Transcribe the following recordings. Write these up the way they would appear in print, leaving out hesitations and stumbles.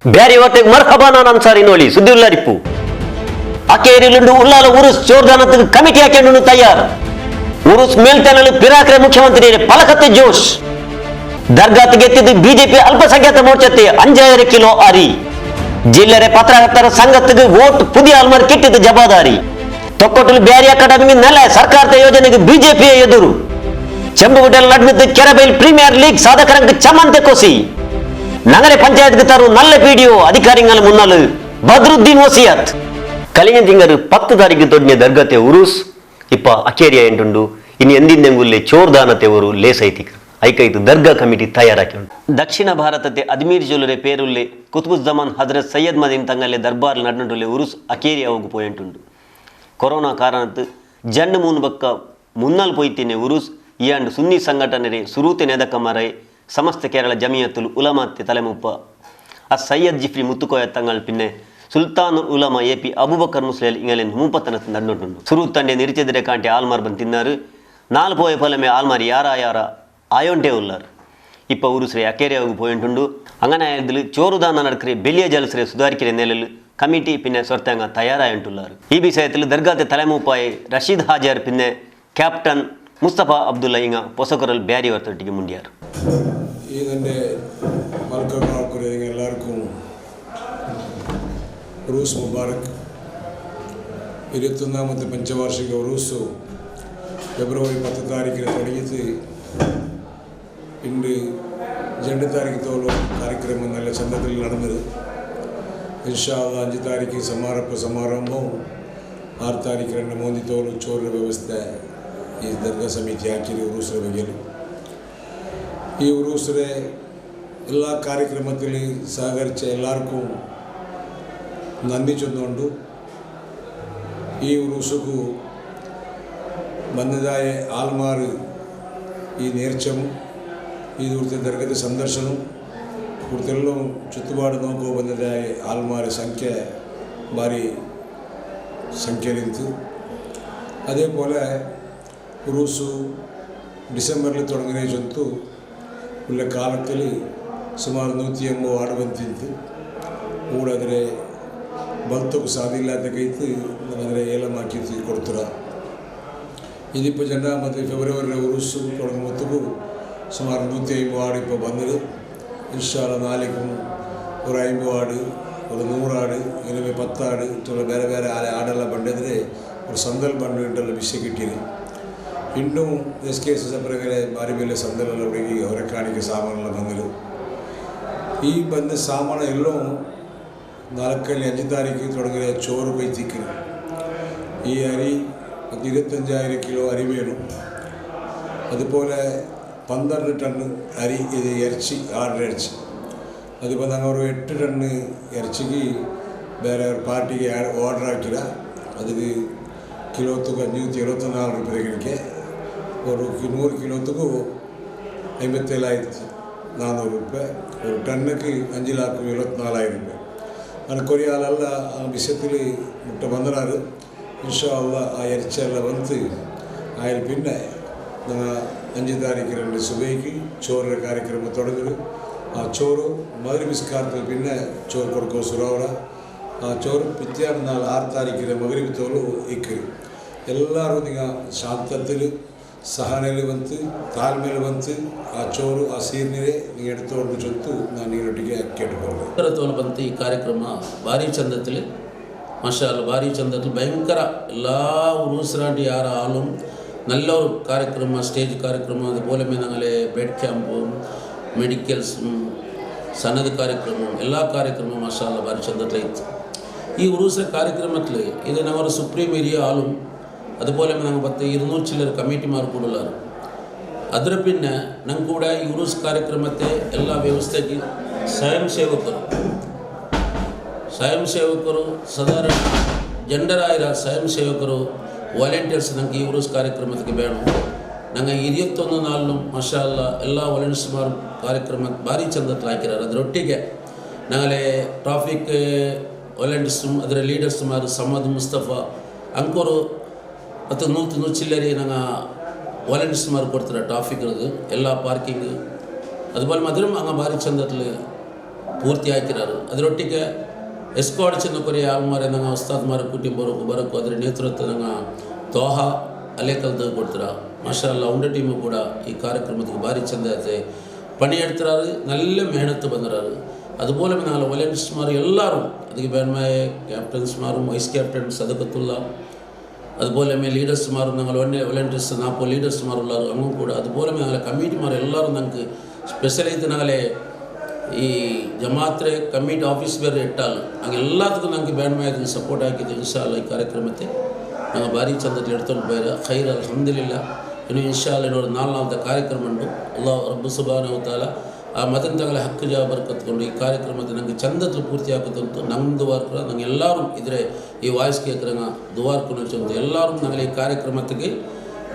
ಬ್ಯಾರಿ ವಾರ್ತೆಗೆ ಮರ್ಹಬಾನ ಅನ್ಸಾರಿ ನೋಳಿ ಸುದ್ದಿ ಉಳ್ಳಾರಿಪ್ಪು ಅಕೇರಿಲುಂಡು ಉಳ್ಳಾಲ ಉರುಸ್ ಚೋರ್ದಾನத்துக்கு ಕಮಿಟಿ ಹಾಕೊಂಡು ತಯಾರು ಉರುಸ್ ಮೇಲ್ತನಲು ಪಿರಾಕ್ರೆ ಮುಖ್ಯಮಂತ್ರಿ ಪಲಕತ್ತೆ ಜೋಶ್ ದರ್ಗಾತ್ಗೆ ಎತ್ತಿದ್ದು ಬಿಜೆಪಿ ಅಲ್ಪಸಂಖ್ಯಾತ ಮೋರ್ಚಾತೆ 5000 ಕಿಲೋ ಅರಿ ಜಿಲ್ಲೆರೆ ಪತ್ರಕರ್ತರ ಸಂಘಕ್ಕೆ ವೋಟ್ ಪುದಿಯ ಆಲ್ಮಾರ್ ಕಿಟ್ಟಿದ್ದು ಜವಾಬ್ದಾರಿ ತೊಕ್ಕೊಟ್ಟಲು ಬ್ಯಾರಿ ಅಕಾಡೆಮಿ ನೆಲ ಸರ್ಕಾರದ ಯೋಜನೆಗೆ ಬಿಜೆಪಿಯ ಎದುರು ಚೆಂಬುಗುಡ್ಡಲ್ಲಿ ನಡೆದಿದ್ದ ಕೆರಬೈಲ್ ಪ್ರೀಮಿಯರ್ ಲೀಗ್ ಸಾಧಕರಂಗ ಚಮಂತೆ ಕೊಸಿ ನಗರ ಪಂಚಾಯತ್ ತಾರು ನಲ್ಲ ಪಿಡಿಒ ಅಧಿಕಾರಿಗಳ ಮುನ್ನಲು ಬದ್ರುದ್ದೀನ್ ವಸಿಯತ್ ಕಲಿಂಗ ತಿಂಗರು 10 ತಾರೀಕು ತೊಡನೆ ದರ್ಗತೆ ಉರುಸ್ ಇಪ್ಪ ಅಕೇರಿಯ ಎಂಟುಂಡು ಇನ್ನು ಎಂದಿಂದೆಂಗುಲ್ಲೆ ಚೋರ್ದಾನತೆವರು ಲೇಸೈತಿಕ ಐಕೈತು ದರ್ಗಾ ಕಮಿಟಿ ತಯಾರಾಕಿ ಉಂಟು ದಕ್ಷಿಣ ಭಾರತತೆ ಅಜ್ಮೀರ್ ಜೊಲುರೆ ಪೇರುಲ್ಲೆ ಕುತುಬುಜ್ಜಮಾನ್ ಹಜರತ್ ಸೈಯದ್ ಮದೀನ್ ತಂಗಲ್ಲೆ ದರ್ಬಾರ್ ನಡ್ನುಂಡುಲ್ಲೆ ಉರುಸ್ ಅಕೇರಿಯ ಹೋಗು ಪೋಯಂಟುಂಡು ಕೊರೋನಾ ಕಾರಣತ್ತು ಜಂಡು ಮೂನು ಬಕ್ಕ ಮುನ್ನಲ್ ಪೋಯ್ತಿನೆ ಉರುಸ್ ಈ ಅಂಡು ಸುನ್ನಿ ಸಂಘಟನೆ ಸುರೂತೆ ನೆದಕಮರೈ ಸಮಸ್ತ ಕೇರಳ ಜಮಿಯತ್ತುಲು ಉಲಮಾತ್ತೆ ತಲೆಮುಪ್ಪ ಸೈಯದ್ ಜಿಫ್ರಿ ಮುತ್ತುಕೋಯ ತಂಗಳ ಪಿನ್ನೆ ಸುಲ್ತಾನ್ ಉಲಮಾ ಎಪಿ ಅಬುಬಕರ್ ಮುಸ್ಲಿಲ್ ಇಂಗಲೆನ್ ಮೂಪತ್ತನತ್ತು ನಡ್ನುಂಟುಂಡು ಸುರೂತ್ ತಂಡೆ ನಿರಿಚೆದರೆ ಕಾಂಟೆ ಆಲ್ಮಾರ್ ಬಂದು ತಿನ್ನಾರು 4 ಪೋಯ ಫಲಮೆ ಆಲ್ಮಾರ್ ಯಾರ ಆಯೋಂಟೆ ಉಲ್ಲಾರು ಇಪ್ಪ ಉರುಸ್ರೆ ಅಕೇರಿಯಾಗೂ ಪೋಯಂಟುಂಡು ಅಂಗನ ಎದ್ಲು ಚೋರುದಾನ ನಡ್ಕರೆ ಬೆಲಿಯ ಜಲಸ್ರೆ ಸುಧಾರಿಕೆರೆ ನೆಲಲು ಕಮಿಟಿ ಪಿನ್ನೆ ಸೊರ್ತಂಗ ತಯಾರಾಯುಂಟುಲ್ಲಾರು ಈ ವಿಷಯത്തിൽ ದರ್ಗಾತೆ ತಲೆಮುಪ್ಪಾಯಿ ರಶೀದ್ ಹಾಜರ್ ಪಿನ್ನೆ ಕ್ಯಾಪ್ಟನ್ ಮುಸ್ತಫಾ ಅಬ್ದುಲ್ಲಾ ಇಂಗ പൊസക്കുറൽ ಬ್ಯಾರಿ ವರ್ತೊಟ್ಟಿಗೆ ಮುಂಡಿಯಾರು ഇതിൻ്റെ മലക്കർക്ക് എല്ലാവർക്കും ഉറൂസ് മുബാറക് 21ാമത്തെ പഞ്ചവാർഷിക ഉറൂസ് ഫെബ്രുവരി 10 താരീഖിന് തുടങ്ങിയത് ഇന്ന് 2 താരീഖത്തോളം ಕಾರ್ಯಕ್ರಮ നല്ല ചന്തത്തിൽ നടന്നത് ഇൻഷാ അല്ലാഹ് 5 താരീഖ് ಸಮಾರಂಭವು 6 ತಾರೀಖು 2 ತೋಲು ಚೋರ ವ್ಯವಸ್ಥೆ ಈ ದರ್ಗಾ ಸಮಿತಿ ಹಾಕಿರಿ ಉರೂಸ್ರ ಬಗ್ಗೆ ಈ ಉರೂಸ್ರೆ ಎಲ್ಲ ಕಾರ್ಯಕ್ರಮದಲ್ಲಿ ಸಹಕರಿಸ ಎಲ್ಲರಿಗೂ നന്ദി ചൊന്നുകൊണ്ട് ഈ ഉറൂസുకు ಬಂದದಾയ ആൽമാർ ഈ നേർച്ചവും ഈ ദൂരത്തെ ദർഗത്തെ സന്ദർശനവും ഇവിടുത്തെല്ലാം ചുറ്റുപാട് നോക്കുമ്പോൾ ಬಂದದಾയ ആൽമാർ ಸಂಖ್ಯೆ ಭಾರಿ ಸಂಖ್ಯೆಯಿತ್ತು അതേപോലെ ഉറൂസು ಡಿಸೆಂಬರ್ಲಿ തുടങ്ങിയ ചൊತ್ತು ഉള്ള കാലത്തിൽ ಸುಮಾರು 180 ಆಡು ಬಂತಿತ್ತು ಊಡಾದರೆ ಬಲ್ತಕ್ಕೂ ಸಾಧಿಲ್ಲಾದ ಕೈತು ನಮಗೆ ಏಲಮಾಕಿ ಕೊಡ್ತಾರ ഇതിപ്പോൾ 2ാമത്തെ ഫെബ്രുവരി ഉറൂസ് തുടങ്ങുമ്പോഴത്തേക്ക് ಸುಮಾರು 150 ആട് ഇപ്പോൾ വന്നത് ഇൻഷാ അല്ലാഹ് നാളേക്കും ഒരു 50 ആട് ഒരു 100 ആട് ഇങ്ങനെ 10 ആട് തുടങ്ങിയ ಬೇರೆ ಬೇರೆ ಆಡೆಲ್ಲ ಬಂದಿದ್ರೆ ഒരു ಸಂದಲ್ ಬಂಡುಂಟೆಲ್ಲ ವಿಷಯ കിട്ടിയത് ಇನ್ನೂ SKSS ಪ್ರಕಾರ ಭಾರಿ ಮೇಲೆ ಸಂದಲೆಲ್ಲ ಹುಡುಗಿ ಅವರ ಕಾಣಿಕೆ ಸಾಮಾನೆಲ್ಲ ಬಂದರು ಈ ಬಂದ ಸಾಮಾನು ಎಲ್ಲೋ 4-5 ತಾರೀಕಿಗೆ തുടങ്ങിയ ചോറ് വൈത്തിക്ക് ഈ അരി 25,000 കിലോ അരി വേണം അതുപോലെ 12 ടൺ അരി ഇത് ഇറച്ചി ആടിൻ്റെ ഇറച്ചി അതിപ്പോൾ ഞങ്ങൾ ഒരു 8 ടൺ ഇറച്ചിക്ക് ಬೇರೆ ಪಾರ್ಟಿಗೆ ಆರ್ಡರ್ ಹಾಕಿಲ್ಲ ಅದಕ್ಕೆ ಕಿಲೋತ್ತಕ್ಕೆ 574 ರೂಪಾಯಿ ತೆಗಿಲಿಕ್ಕೆ ഒരു 100 കിലോത്തുക്ക് 57,400 ರೂಪಾಯಿ ഒരു ടണ്ണക്ക് 5,24,000 ರೂಪಾಯಿ അങ്ങനെ കുറേ ആളല്ല ആ വിഷയത്തിൽ മുട്ട വന്നിടാറ് ഇൻഷാ അല്ലാഹ് ആ ഇറച്ചിയെല്ലാം വന്ന് അതിൽ പിന്നെ ഞങ്ങൾ 5 താരീഖ് 2 സുബൈക്ക് ചോറിൻ്റെ ಕಾರ್ಯಕ್ರಮ തുടങ്ങുന്നത് ആ ചോറ് മഗ്‌രിബിസ്കാരത്തിൽ പിന്നെ ചോറ് കൊടുക്കുക സുറാവട ಆ ಚೋರು ಪಿತ್ಯಾನ ನಾಳೆ 6 ತಾರೀಕಿಗೆ ಮಗರಿಬ್ ತೋಲು ಇಕ್ಕಿ ಎಲ್ಲರೂ ಈಗ ಶಾಂತത്തിൽ ಸಹನೆಯಲ್ಲಿ ಬಂತು ತಾಳ್ಮೆಯಲ್ಲಿ ಬಂತು ಆ ಚೋರು ಆ ಸೀರ್ನಿರೆ ನೀವು എടുത്തുകൊണ്ട് ಚೊತ್ತು ನಾನು ನೀರೊಟ್ಟಿಗೆ ಕೇಳಿಕೊಳ್ಳಿ ತೋಲು ಬಂತು ಈ ಕಾರ್ಯಕ್ರಮ ಭಾರಿ ಚಂದത്തിൽ മാഷാ അല്ലാഹ് ഭാരി ചന്തത്തിൽ ഭയങ്കര എല്ലാ ഉറൂസിനായിട്ട് യാർ ആളും നല്ലൊരു ಕಾರ್ಯಕ್ರಮ സ്റ്റേജ് ಕಾರ್ಯಕ್ರಮ അതുപോലെ ഞങ്ങളെ ബ്ലഡ് ക്യാമ്പും മെഡിക്കൽസും സന്നദ്ധ ಕಾರ್ಯಕ್ರಮവും എല്ലാ ಕಾರ್ಯಕ್ರಮവും മാഷാ അല്ലാഹ് ഭാരി ചന്തത്തിലായിತ್ತು ഈ ഉറൂസിലെ ಕಾರ್ಯಕ್ರಮത്തിൽ ഇത് ഞങ്ങൾ സുപ്രീം ഏരിയ ആളും അതുപോലെ ഞങ്ങൾ 200 ചില്ലർ കമ്മിറ്റിമാർ കൂടുള്ളാറ് ಅದರ പിന്നെ ഞങ്ങൾ കൂടെ ഈ ഉറൂസ് ಕಾರ್ಯಕ್ರಮത്തെ എല്ലാ ವ್ಯವಸ್ಥೆಗೆ ಸ್ವಯಂ ಸೇವಕರು ಸಾಧಾರಣ ಜೆಂಡರಾಯಿರ ಸ್ವಯಂ ಸೇವಕರು ವಾಲಂಟಿಯರ್ಸ್ ഞങ്ങൾക്ക് ഈ ഉറൂസ് ಕಾರ್ಯಕ್ರಮಕ್ಕೆ വേണം ഞങ്ങൾ 21 നാളിലും മാഷാ അല്ലാഹ് എല്ലാ ವಾಲಂಟಿಯರ್ಸ್മാരും ಕಾರ್ಯಕ್ರಮ ಭಾರಿ ಚಂದത്തിലാക്കിದ್ದಾರೆ ಅದರೊಟ್ಟಿಗೆ ഞങ്ങളെ ಟ್ರಾಫಿಕ್ ವಾಲಂಟಿಯರ್സും ಅದರ ಲೀಡರ್ಸ್മാർ ಸಮದ್ ಮುಸ್ತಫ ಅಂಕೋರು ಮತ್ತು 100 ಚಿಲ್ಲರೆ ഞങ്ങൾ ವಾಲಂಟಿಯರ್ಸ್മാർ ಕೊಡ್ತಾರೆ ಟ್ರಾಫಿಕ್ಗೆ ಎಲ್ಲ ಪಾರ್ಕಿಂಗ್ അതുപോലെ മധുരം അങ്ങ് ഭാരി ചന്തത്തിൽ ಪೂರ್ತಿ ಹಾಕಿರೋರು. ಅದರೊಟ್ಟಿಗೆ ಎಸ್ಕಾಡ್ ಚಿನ್ನಕೊರೆ ಆಲ್ಮಾರೆ ನಂಗೆ ಉಸ್ತಾದ್ ಮಾರ ಕುಟುಂಬ ಬರೋಕು ಅದರ ನೇತೃತ್ವ ನಂಗೆ ತೋಹಾ ಅಲೆಕಲ್ದು ಕೊಡ್ತಾರ. ಮಾಷಾ ಅಲ್ಲ ಉಂಡ ಟೀಮು ಕೂಡ ಈ ಕಾರ್ಯಕ್ರಮಕ್ಕೆ ಭಾರಿ ಚಂದ ಆಯ್ತು ಪಣಿ ಎಡ್ತಾರು, ನಲ್ಲ ಮೆಹನತ್ತು ಬಂದಿರಾರು. അതുപോലെ നാല് വോളണ്ടിയർമാർ എല്ലാവരും അതിൽ വേണമായ ക്യാപ്റ്റൻസ്മാരും വൈസ് ക്യാപ്റ്റൻ സദക്കത്തുള്ള അതുപോലെ ലീഡേഴ്സ്മാരും ഞങ്ങൾ വോളണ്ടിയർസ് 40 ലീഡേഴ്സ്മാരുള്ള അങ്ങും കൂടെ അതുപോലെ ഞങ്ങളെ കമ്മിറ്റിമാർ എല്ലാവരും ഞങ്ങൾക്ക് സ്പെഷ്യലായിട്ട് ഞങ്ങളെ ഈ ജമാഅത്തെ കമ്മിറ്റി ഓഫീസ് ಬೇರೆ ಇಟ್ಟಾಲ್ ಹಂಗೆ ಎಲ್ಲದಕ್ಕೂ ನಂಗೆ ಬೇಡಮಾಯಕ್ಕೆ ಸಪೋರ್ಟ್ ಹಾಕಿದ್ದು. ಇನ್ಶಾ ಅಲ್ಲ ಈ ಕಾರ್ಯಕ್ರಮಕ್ಕೆ ನಾವು ಭಾರಿ ಚಂದದಲ್ಲಿ ಎಡ್ಕೊಂಡು ಬೇರೆ ಖೈರ್ ಅಲ್ಹಮ್ದುಲಿಲ್ಲ. ಇನ್ನು ಇನ್ಶಾ ಅಲ್ಲ ಇನ್ನೊಂದು 4 ಕಾರ್ಯಕ್ರಮ ಉಂಟು. ಅಲ್ಲಾಹ್ ರಬ್ಬು ಸುಬ್ಹಾನಹು ವ ತಆಲಾ ಆ ಮದನ್ ತಗಲ ಹಕ್ಕು ಜಾ ಬರ್ಕತ್ಕೊಂಡು ಈ ಕಾರ್ಯಕ್ರಮದ ನಂಗೆ ಚಂದದಲ್ಲಿ ಪೂರ್ತಿ ಹಾಕುತ್ತಂತು ನಮ್ಮ ದುವಾರ್ಕರ ನಂಗೆ ಎಲ್ಲರೂ ಇದ್ರೆ ಈ ವಾಯ್ಸ್ ಕೇಕ್ರಂಗ ದುವಾರ್ಕೊಂಡು ಚಂದ ಎಲ್ಲರೂ ನಂಗೆ ಈ ಕಾರ್ಯಕ್ರಮಕ್ಕೆ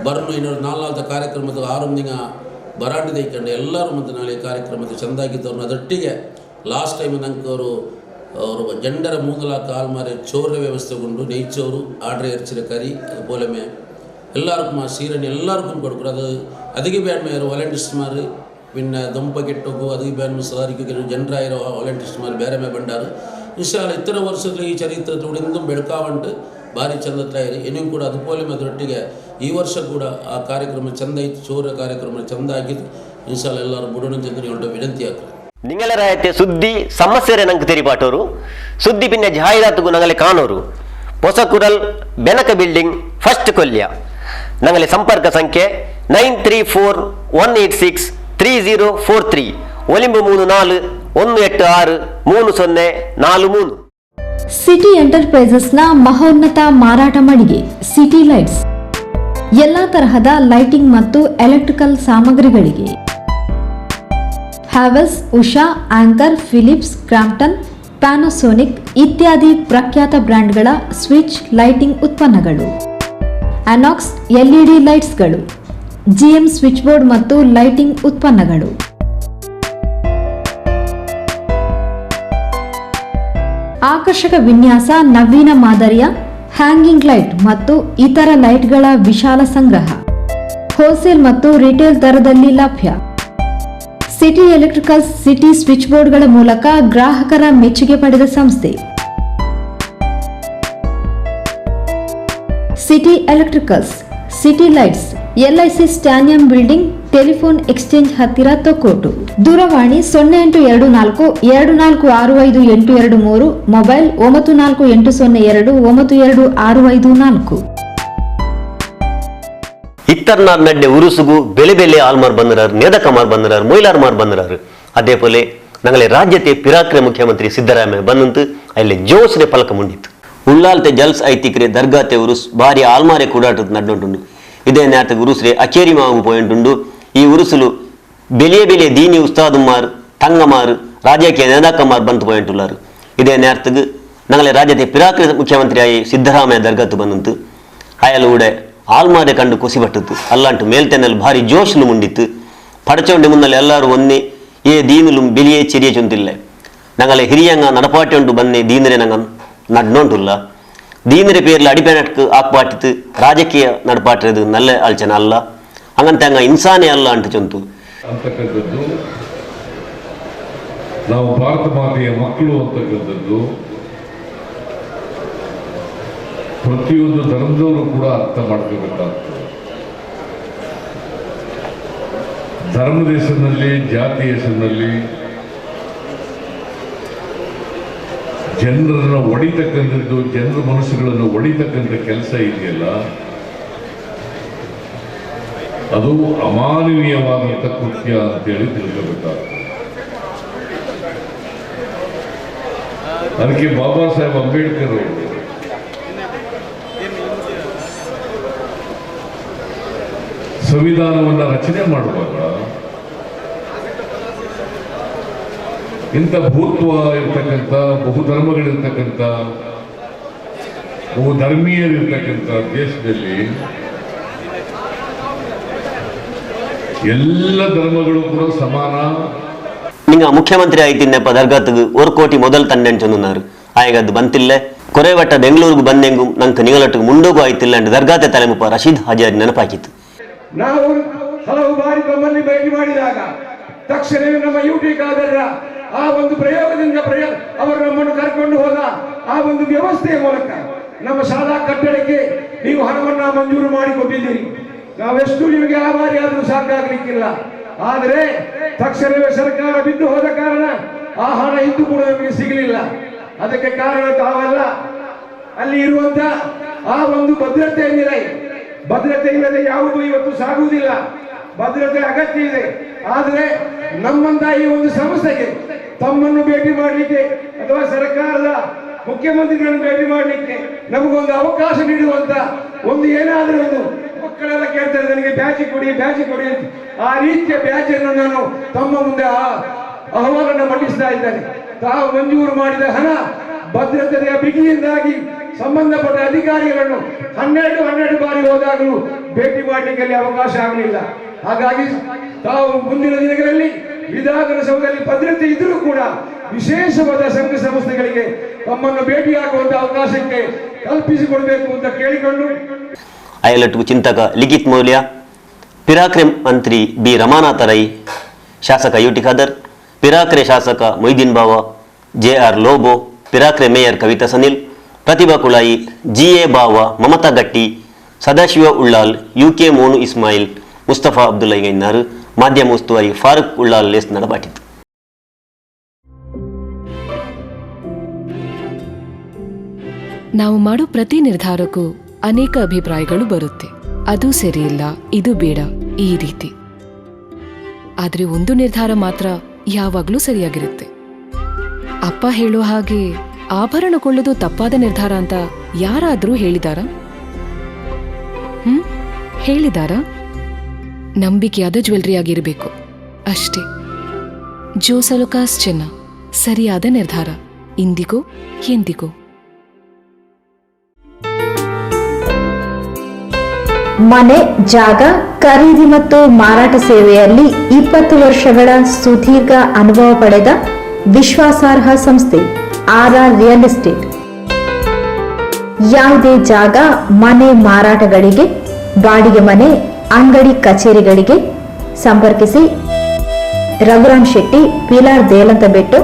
ಬರ್ನು ಇನ್ನೊಂದು 4 ಕಾರ್ಯಕ್ರಮದ ಆರಂಭಿಂಗ ಬರಾಂಡಿ ದೈಕೊಂಡು ಎಲ್ಲರೂ ಮತ್ತು ನಾಳೆ ಈ ಕಾರ್ಯಕ್ರಮದ ಚೆಂದಾಗಿದ್ದವ್ರನ್ನ ಅದೊಟ್ಟಿಗೆ ಲಾಸ್ಟ್ ಟೈಮ್ ನಂಗೆ ಅವರು ಜೆಂಡರ ಮೂಗಲಾಕ ಆಲ್ಮಾರೆ ಚೋರ್ನ ವ್ಯವಸ್ಥೆಗೊಂಡು ನೈಚೋರು ಆರ್ಡ್ರ್ ಎರ್ಚಿನ ಕರಿ അതുപോലെ എല്ലാവർക്കും ആ സീരണി എല്ലാവർക്കും കൊടുക്കും. അതിക്ക് വേണമേർ വോളണ്ടിയർസ്മാർ പിന്നെ ദമ്പക്കെട്ടൊക്കെ അതിക്ക് വേണം സാധിക്കുക ജെൻഡറായിരോ വോളണ്ടിയർസ്മാർ ಬೇರೆ ಬಂಡಾರು. ಇನ್ಶಾ ಅಲ್ಲ ಇತರ ವರ್ಷದಲ್ಲಿ ಈ ಚರಿತ್ರದೊಳಗೆ ಇಂದು ಬೆಳಕಾವಂಟು ಭಾರಿ ಚಂದತ್ಲಾಯಿರಿ ಇನ್ನೂ ಕೂಡ അതുപോലെ ಅದರೊಟ್ಟಿಗೆ ಈ ವರ್ಷ ಕೂಡ ಆ ಕಾರ್ಯಕ್ರಮ ಚಂದ ಇತ್ತು. ಚೋರ ಕಾರ್ಯಕ್ರಮ ಚಂದ ಆಗಿದ್ದು. ಇನ್ಶಾ ಅಲ್ಲ ಎಲ್ಲರೂ ಬಿಡೋಣ ಚಂದ್ರಿ ಹೊಂಟ ವಿನಂತಿ ಆಗ್ತದೆ. ನಿಂಗಲರಾಯತೆ ಸುದ್ದಿ ಸಮಸ್ಯೆ ನಂಗೆ ತೆರಿಪಾಟೋರು ಸುದ್ದಿ ಪಿನ್ನ ಜಾಹೀರಾತುಗೂ ನಂಗಲೆ ಕಾಣೋರು ಹೊಸಕುರಲ್ ಬೆನಕ ಬಿಲ್ಡಿಂಗ್ ಫಸ್ಟ್ ಕೊಲ್ಯ ನಂಗಲೆ ಸಂಪರ್ಕ ಸಂಖ್ಯೆ 9341863043 ಒಲಿಂಬು 34 186 3043. ಸಿಟಿ ಎಂಟರ್ಪ್ರೈಸಸ್ನ ಮಹೋನ್ನತ ಮಾರಾಟ ಮಳಿಗೆ ಸಿಟಿ ಲೈಟ್ಸ್ ಎಲ್ಲ ತರಹದ ಲೈಟಿಂಗ್ ಮತ್ತು ಎಲೆಕ್ಟ್ರಿಕಲ್ ಸಾಮಗ್ರಿಗಳಿಗೆ Havells, Usha, Anchor, Philips, Crompton, Panasonic ಇತ್ಯಾದಿ ಪ್ರಖ್ಯಾತ ಬ್ರ್ಯಾಂಡ್ಗಳ ಸ್ವಿಚ್ ಲೈಟಿಂಗ್ ಉತ್ಪನ್ನಗಳು, ಅನಾಕ್ಸ್ ಎಲ್ಇಡಿ ಲೈಟ್ಸ್ಗಳು, ಜಿಎಂ ಸ್ವಿಚ್ ಬೋರ್ಡ್ ಮತ್ತು ಲೈಟಿಂಗ್ ಉತ್ಪನ್ನಗಳು, ಆಕರ್ಷಕ ವಿನ್ಯಾಸ, ನವೀನ ಮಾದರಿಯ ಹ್ಯಾಂಗಿಂಗ್ ಲೈಟ್ ಮತ್ತು ಇತರ ಲೈಟ್ಗಳ ವಿಶಾಲ ಸಂಗ್ರಹ, ಹೋಲ್ಸೇಲ್ ಮತ್ತು ರಿಟೇಲ್ ದರದಲ್ಲಿ ಲಭ್ಯ. ಸಿಟಿ ಎಲೆಕ್ಟ್ರಿಕಲ್ಸ್ ಸಿಟಿ ಸ್ವಿಚ್ ಬೋರ್ಡ್ಗಳ ಮೂಲಕ ಗ್ರಾಹಕರ ಮೆಚ್ಚುಗೆ ಪಡೆದ ಸಂಸ್ಥೆ. City electricals, city lights, LIC ಸ್ಟ್ಯಾನಿಯಂ ಬಿಲ್ಡಿಂಗ್, ಟೆಲಿಫೋನ್ ಎಕ್ಸ್ಚೇಂಜ್ ಹತ್ತಿರ ತೊಕ್ಕೋಟು. ದೂರವಾಣಿ 0824465823, ಮೊಬೈಲ್ 9480292654. ಇತ್ತರ್ನಾರ್ ನಡ್ಡೆ ಉರುಸುಗು ಬೆಲೆ ಬೆಲೆ ಆಲ್ಮಾರ್ ಬಂದರಾರು, ನೇದಕಮಾರ್ ಬಂದರಾರು, ಮೊಯ್ಲಾರ್ಮಾರ್ ಬಂದರಾರು. അതേപോലെ ഞങ്ങളെ രാജ്യത്തെ പിറാക്രെ മുഖ്യമന്ത്രി സിദ്ധരാമയ്യ ಬಂದಂತು ಅಲ್ಲಿ ಜೋಶ್ರೆ ಫಲಕ ಮುಂಡಿತ್ತು. ಉಳ್ಳಾಲ್ತೆ ಜಲ್ಸ್ ಐತಿಕ್ರೆ ದರ್ಗಾತೆ ಉರುಸ್ ಭಾರಿ ಆಲ್ಮಾರೆ ಕೂಡಾಟದ ನಡ್ನೊಂಟುಂಡು. ಇದೇ ನೇರಕ್ಕೆ ಉರುಸ್ರೆ ಅಕೇರಿ ಮಾವು ಪೋಯಿಂಟುಂಡು. ಈ ಉರುಸುಲು ಬೆಲಿಯ ಬೆಲಿಯ ದೀನಿ ಉಸ್ತಾದುಮಾರ್, ತಂಗಮಾರ್, ರಾಜಕೀಯ ನೇದಾಕಮಾರ್ ಬಂತು ಪೋಯಿಂಟುಲ್ಲಾರು. ಇದೇ ನೇರಕ್ಕೆ ഞങ്ങളെ രാജ്യത്തെ പിറാക്രെ മുഖ്യമന്ത്രിയായി സിദ്ധരാമയ്യ ദർഗത്ത് ಬಂದಂತು. ಅಯಲೂಡೆ ಆಲ್ಮಾರೆ ಕಂಡು ಕುಸಿಬಟ್ಟಿತ್ತು. ಅಲ್ಲಾಂಟು ಮೇಲ್ತೆನಲ್ಲಿ ಭಾರಿ ಜೋಶ್ಲು ಮುಂಡಿತ್ತು. ಪಡಚೊಂಡಿ ಮುನ್ನಲ್ಲಿ ಎಲ್ಲರೂ ಒನ್ನೆ ಏ ದೀನುಲು ಬೆಲಿಯೇ ಚೆರಿಯ ಚೊಂತಿಲ್ಲ. ഞങ്ങളെ ಹಿರಿಯಂಗ ನಡಪಾಟಿ ಉಂಟು ಬನ್ನಿ ದೀನರೆ ನಂಗೆ ನಡ್ನೋಂಟುಲ್ಲ. ದೀನರೆ ಪೇರ್ಲ ಅಡಿಪೇನಟ್ಕು ಆಕ್ಪಾಟಿತ್ತು ರಾಜಕೀಯ ನಡಪಾಟಿರೋದು ನಲ್ಲ ಆಲೋಚನೆ ಅಲ್ಲ. ಹಂಗಂತ ಹಂಗ ಇನ್ಸಾನೇ ಅಲ್ಲ ಅಂಟು ಚೊಂತು ಅಂತಕ್ಕಂಥದ್ದು ನಾವು ಭಾರತ ಮಾತೆಯ ಮಕ್ಕಳು ಅಂತಕ್ಕಂಥದ್ದು ಪ್ರತಿಯೊಂದು ಧರ್ಮದವರು ಕೂಡ ಅರ್ಥ ಮಾಡ್ಕೋಬೇಕಾಗ್ತದೆ. ಧರ್ಮದ ಹೆಸರಿನಲ್ಲಿ, ಜಾತಿಯ ಹೆಸರಿನಲ್ಲಿ ಜನರನ್ನು ಒಡಿತಕ್ಕಂಥದ್ದು, ಜನರ ಮನಸ್ಸುಗಳನ್ನು ಒಡಿತಕ್ಕಂಥ ಕೆಲಸ ಇದೆಯಲ್ಲ, ಅದು ಅಮಾನವೀಯವಾದಂಥ ಕೃತ್ಯ ಅಂತೇಳಿ ತಿಳ್ಕೋಬೇಕಾಗ್ತದೆ. ಅದಕ್ಕೆ ಬಾಬಾ ಸಾಹೇಬ್ ಅಂಬೇಡ್ಕರ್ ಅವರು ಸಂವಿಧಾನವನ್ನು ರಚನೆ ಮಾಡುವಾಗ ಇಂಥ ಭೂತ್ವ ಇರ್ತಕ್ಕಂಥ, ಬಹುಧರ್ಮಗಳಿರ್ತಕ್ಕಂಥ, ಬಹುಧರ್ಮೀಯರಿರ್ತಕ್ಕಂಥ ದೇಶದಲ್ಲಿ ಎಲ್ಲ ಧರ್ಮಗಳು ಕೂಡ ಸಮಾನ. ನಿಂಗ ಮುಖ್ಯಮಂತ್ರಿ ಆಯ್ತಿನ್ನಪ್ಪ ದರ್ಗಾತ್ಗೆ 1 ಕೋಟಿ ಮೊದಲು ತಂಡೆ ಚೊಂದುನಾರು ಆಯಗದ್ದು ಬಂತಿಲ್ಲ. ಕೊರೆವಟ್ಟ ಬೆಂಗಳೂರಿಗೆ ಬಂದೆಂಗು ನಂಗೆ ನಿಗಳೊಟ್ಟಿಗೆ ಮುಂಡೋಗು ಆಯ್ತಿಲ್ಲ ಅಂತ ದರ್ಗಾತೆ ತಲೆಮುಪ್ಪ ರಶೀದ್ ಹಾಜಾರಿ ನೆನಪಾಕಿತ್ತು. ನಾವು ಹಲವು ಬಾರಿ ತಮ್ಮಲ್ಲಿ ಭೇಟಿ ಮಾಡಿದಾಗ ತಕ್ಷಣವೇ ನಮ್ಮ UT ಖಾದರ್ರ ಆ ಒಂದು ಪ್ರಯೋಗದಿಂದ ಅವರು ನಮ್ಮನ್ನು ಕರ್ಕೊಂಡು ಹೋದ ಆ ಒಂದು ವ್ಯವಸ್ಥೆಯ ಮೂಲಕ ನಮ್ಮ ಶಾಲಾ ಕಟ್ಟಡಕ್ಕೆ ನೀವು ಹಣವನ್ನ ಮಂಜೂರು ಮಾಡಿಕೊಟ್ಟಿದ್ದೀರಿ. ನಾವೆಷ್ಟು ನಿಮಗೆ ಆಭಾರಿ ಆದರೂ ಸಾಕಾಗಲಿಕ್ಕಿಲ್ಲ. ಆದರೆ ತಕ್ಷಣವೇ ಸರ್ಕಾರ ಬಿದ್ದು ಹೋದ ಕಾರಣ ಆ ಹಣ ಇಂದು ಕೂಡ ನಮಗೆ ಸಿಗಲಿಲ್ಲ. ಅದಕ್ಕೆ ಕಾರಣ ತಾವಲ್ಲ, ಅಲ್ಲಿ ಇರುವಂತ ಆ ಒಂದು ಭದ್ರತೆ ಇಲ್ಲದೆ ಯಾವುದೂ ಇವತ್ತು ಸಾಗುವುದಿಲ್ಲ. ಭದ್ರತೆ ಅಗತ್ಯ ಇದೆ. ಆದರೆ ನಮ್ಮಂತ ಈ ಒಂದು ಸಂಸ್ಥೆಗೆ ತಮ್ಮನ್ನು ಭೇಟಿ ಮಾಡಲಿಕ್ಕೆ ಅಥವಾ ಸರ್ಕಾರದ ಮುಖ್ಯಮಂತ್ರಿಗಳನ್ನು ಭೇಟಿ ಮಾಡಲಿಕ್ಕೆ ನಮಗೊಂದು ಅವಕಾಶ ನೀಡುವಂತ ಒಂದು ಏನಾದರೂ ಒಂದು ಮಕ್ಕಳೆಲ್ಲ ಕೇಳ್ತಾರೆ, ನನಗೆ ಬ್ಯಾಚ್ ಕೊಡಿ ಅಂತ. ಆ ರೀತಿಯ ಬ್ಯಾಚ್ ಅನ್ನು ನಾನು ತಮ್ಮ ಮುಂದೆ ಅಹವಾಲನ್ನು ಮಂಡಿಸ್ತಾ ಇದ್ದೇನೆ. ತಾವು ಮಂಜೂರು ಮಾಡಿದ ಹಣ ಭದ್ರತೆಯ ಬಿಗಿಯಿಂದಾಗಿ ಸಂಬಂಧಪಟ್ಟ ಅಧಿಕಾರಿಗಳನ್ನು 12 ಬಾರಿ ಹೋದಾಗಲೂ ಭೇಟಿ ಮಾಡಲಿಕ್ಕೆ ಅಲ್ಲಿ ಅವಕಾಶ ಆಗಲಿಲ್ಲ. ಹಾಗಾಗಿ ತಾವು ಮುಂದಿನ ದಿನಗಳಲ್ಲಿ ವಿಧಾನಸೌಧದಲ್ಲಿ ಭದ್ರತೆ ಇದ್ದರೂ ಕೂಡ ವಿಶೇಷವಾದ ಸಂಘ ಸಂಸ್ಥೆಗಳಿಗೆ ತಮ್ಮನ್ನು ಭೇಟಿಯಾಗುವಂತ ಅವಕಾಶಕ್ಕೆ ಕಲ್ಪಿಸಿಕೊಡಬೇಕು ಅಂತ ಕೇಳಿಕೊಂಡು ಅಯಲಟ್ಟು ಚಿಂತಕ ಲಿಖಿತ್ ಮೌಲ್ಯ, ಪಿರಾಕ್ರೆ ಮಂತ್ರಿ ಬಿ ರಮಾನಾಥ ರೈ, ಶಾಸಕ ಯುಟಿ ಖಾದರ್, ಪಿರಾಕ್ರೆ ಶಾಸಕ ಮೊಯ್ದೀನ್ ಬಾವ, ಜೆಆರ್ ಲೋಬೋ, ಪಿರಾಕ್ರೆ ಮೇಯರ್ ಕವಿತಾ ಸನಿಲ್, ಪ್ರತಿಭಾ ಕುಳಾಯಿ, ಜಿಎ ಬಾವ, ಮಮತಾ ಗಟ್ಟಿ, ಸದಾಶಿವ ಉಳ್ಳಾಲ್, ಯುಕೆ ಮೋನು ಇಸ್ಮಾಯಿಲ್, ಮುಸ್ತಫಾ ಅಬ್ದುಲ್ಲಾ ಗೈನಾರ್, ಮಾಧ್ಯಮ ಉಸ್ತುವಾರಿ ಫಾರೂಕ್ ಉಳ್ಳಾಲ್ ಲೇಸ್ ನಡಬಾಟಿತು. ನಾವು ಮಾಡೋ ಪ್ರತಿ ನಿರ್ಧಾರಕ್ಕೂ ಅನೇಕ ಅಭಿಪ್ರಾಯಗಳು ಬರುತ್ತೆ. ಅದು ಸರಿಯಿಲ್ಲ, ಇದು ಬೇಡ, ಈ ರೀತಿ. ಆದ್ರೆ ಒಂದು ನಿರ್ಧಾರ ಮಾತ್ರ ಯಾವಾಗ್ಲೂ ಸರಿಯಾಗಿರುತ್ತೆ. ಅಪ್ಪ ಹೇಳೋ ಹಾಗೆ ಆಭರಣ ಕೊಳ್ಳೋದು ತಪ್ಪಾದ ನಿರ್ಧಾರ ಅಂತ ಯಾರಾದ್ರೂ ಹೇಳಿದಾರ? ಹೇಳಿದಾರ? ನಂಬಿಕೆಯಾದ ಜ್ಯುವೆಲ್ರಿ ಆಗಿರಬೇಕು ಅಷ್ಟೇ. ಜೋಸಲುಕಾಸ್ ಚಿನ್ನ ಸರಿಯಾದ ನಿರ್ಧಾರ, ಇಂದಿಗೂ ಎಂದಿಗೂ. ಮನೆ, ಜಾಗ ಖರೀದಿ ಮತ್ತು ಮಾರಾಟ ಸೇವೆಯಲ್ಲಿ 20 ವರ್ಷಗಳ ಸುದೀರ್ಘ ಅನುಭವ ಪಡೆದ ವಿಶ್ವಾಸಾರ್ಹ ಸಂಸ್ಥೆ RR ರಿಯಲ್ ಎಸ್ಟೇಟ್. ಯಾವುದೇ ಜಾಗ, ಮನೆ ಮಾರಾಟಗಳಿಗೆ, ಬಾಡಿಗೆ ಮನೆ, ಅಂಗಡಿ, ಕಚೇರಿಗಳಿಗೆ ಸಂಪರ್ಕಿಸಿ. Raghuram Shetty, Pilar Delantabettu,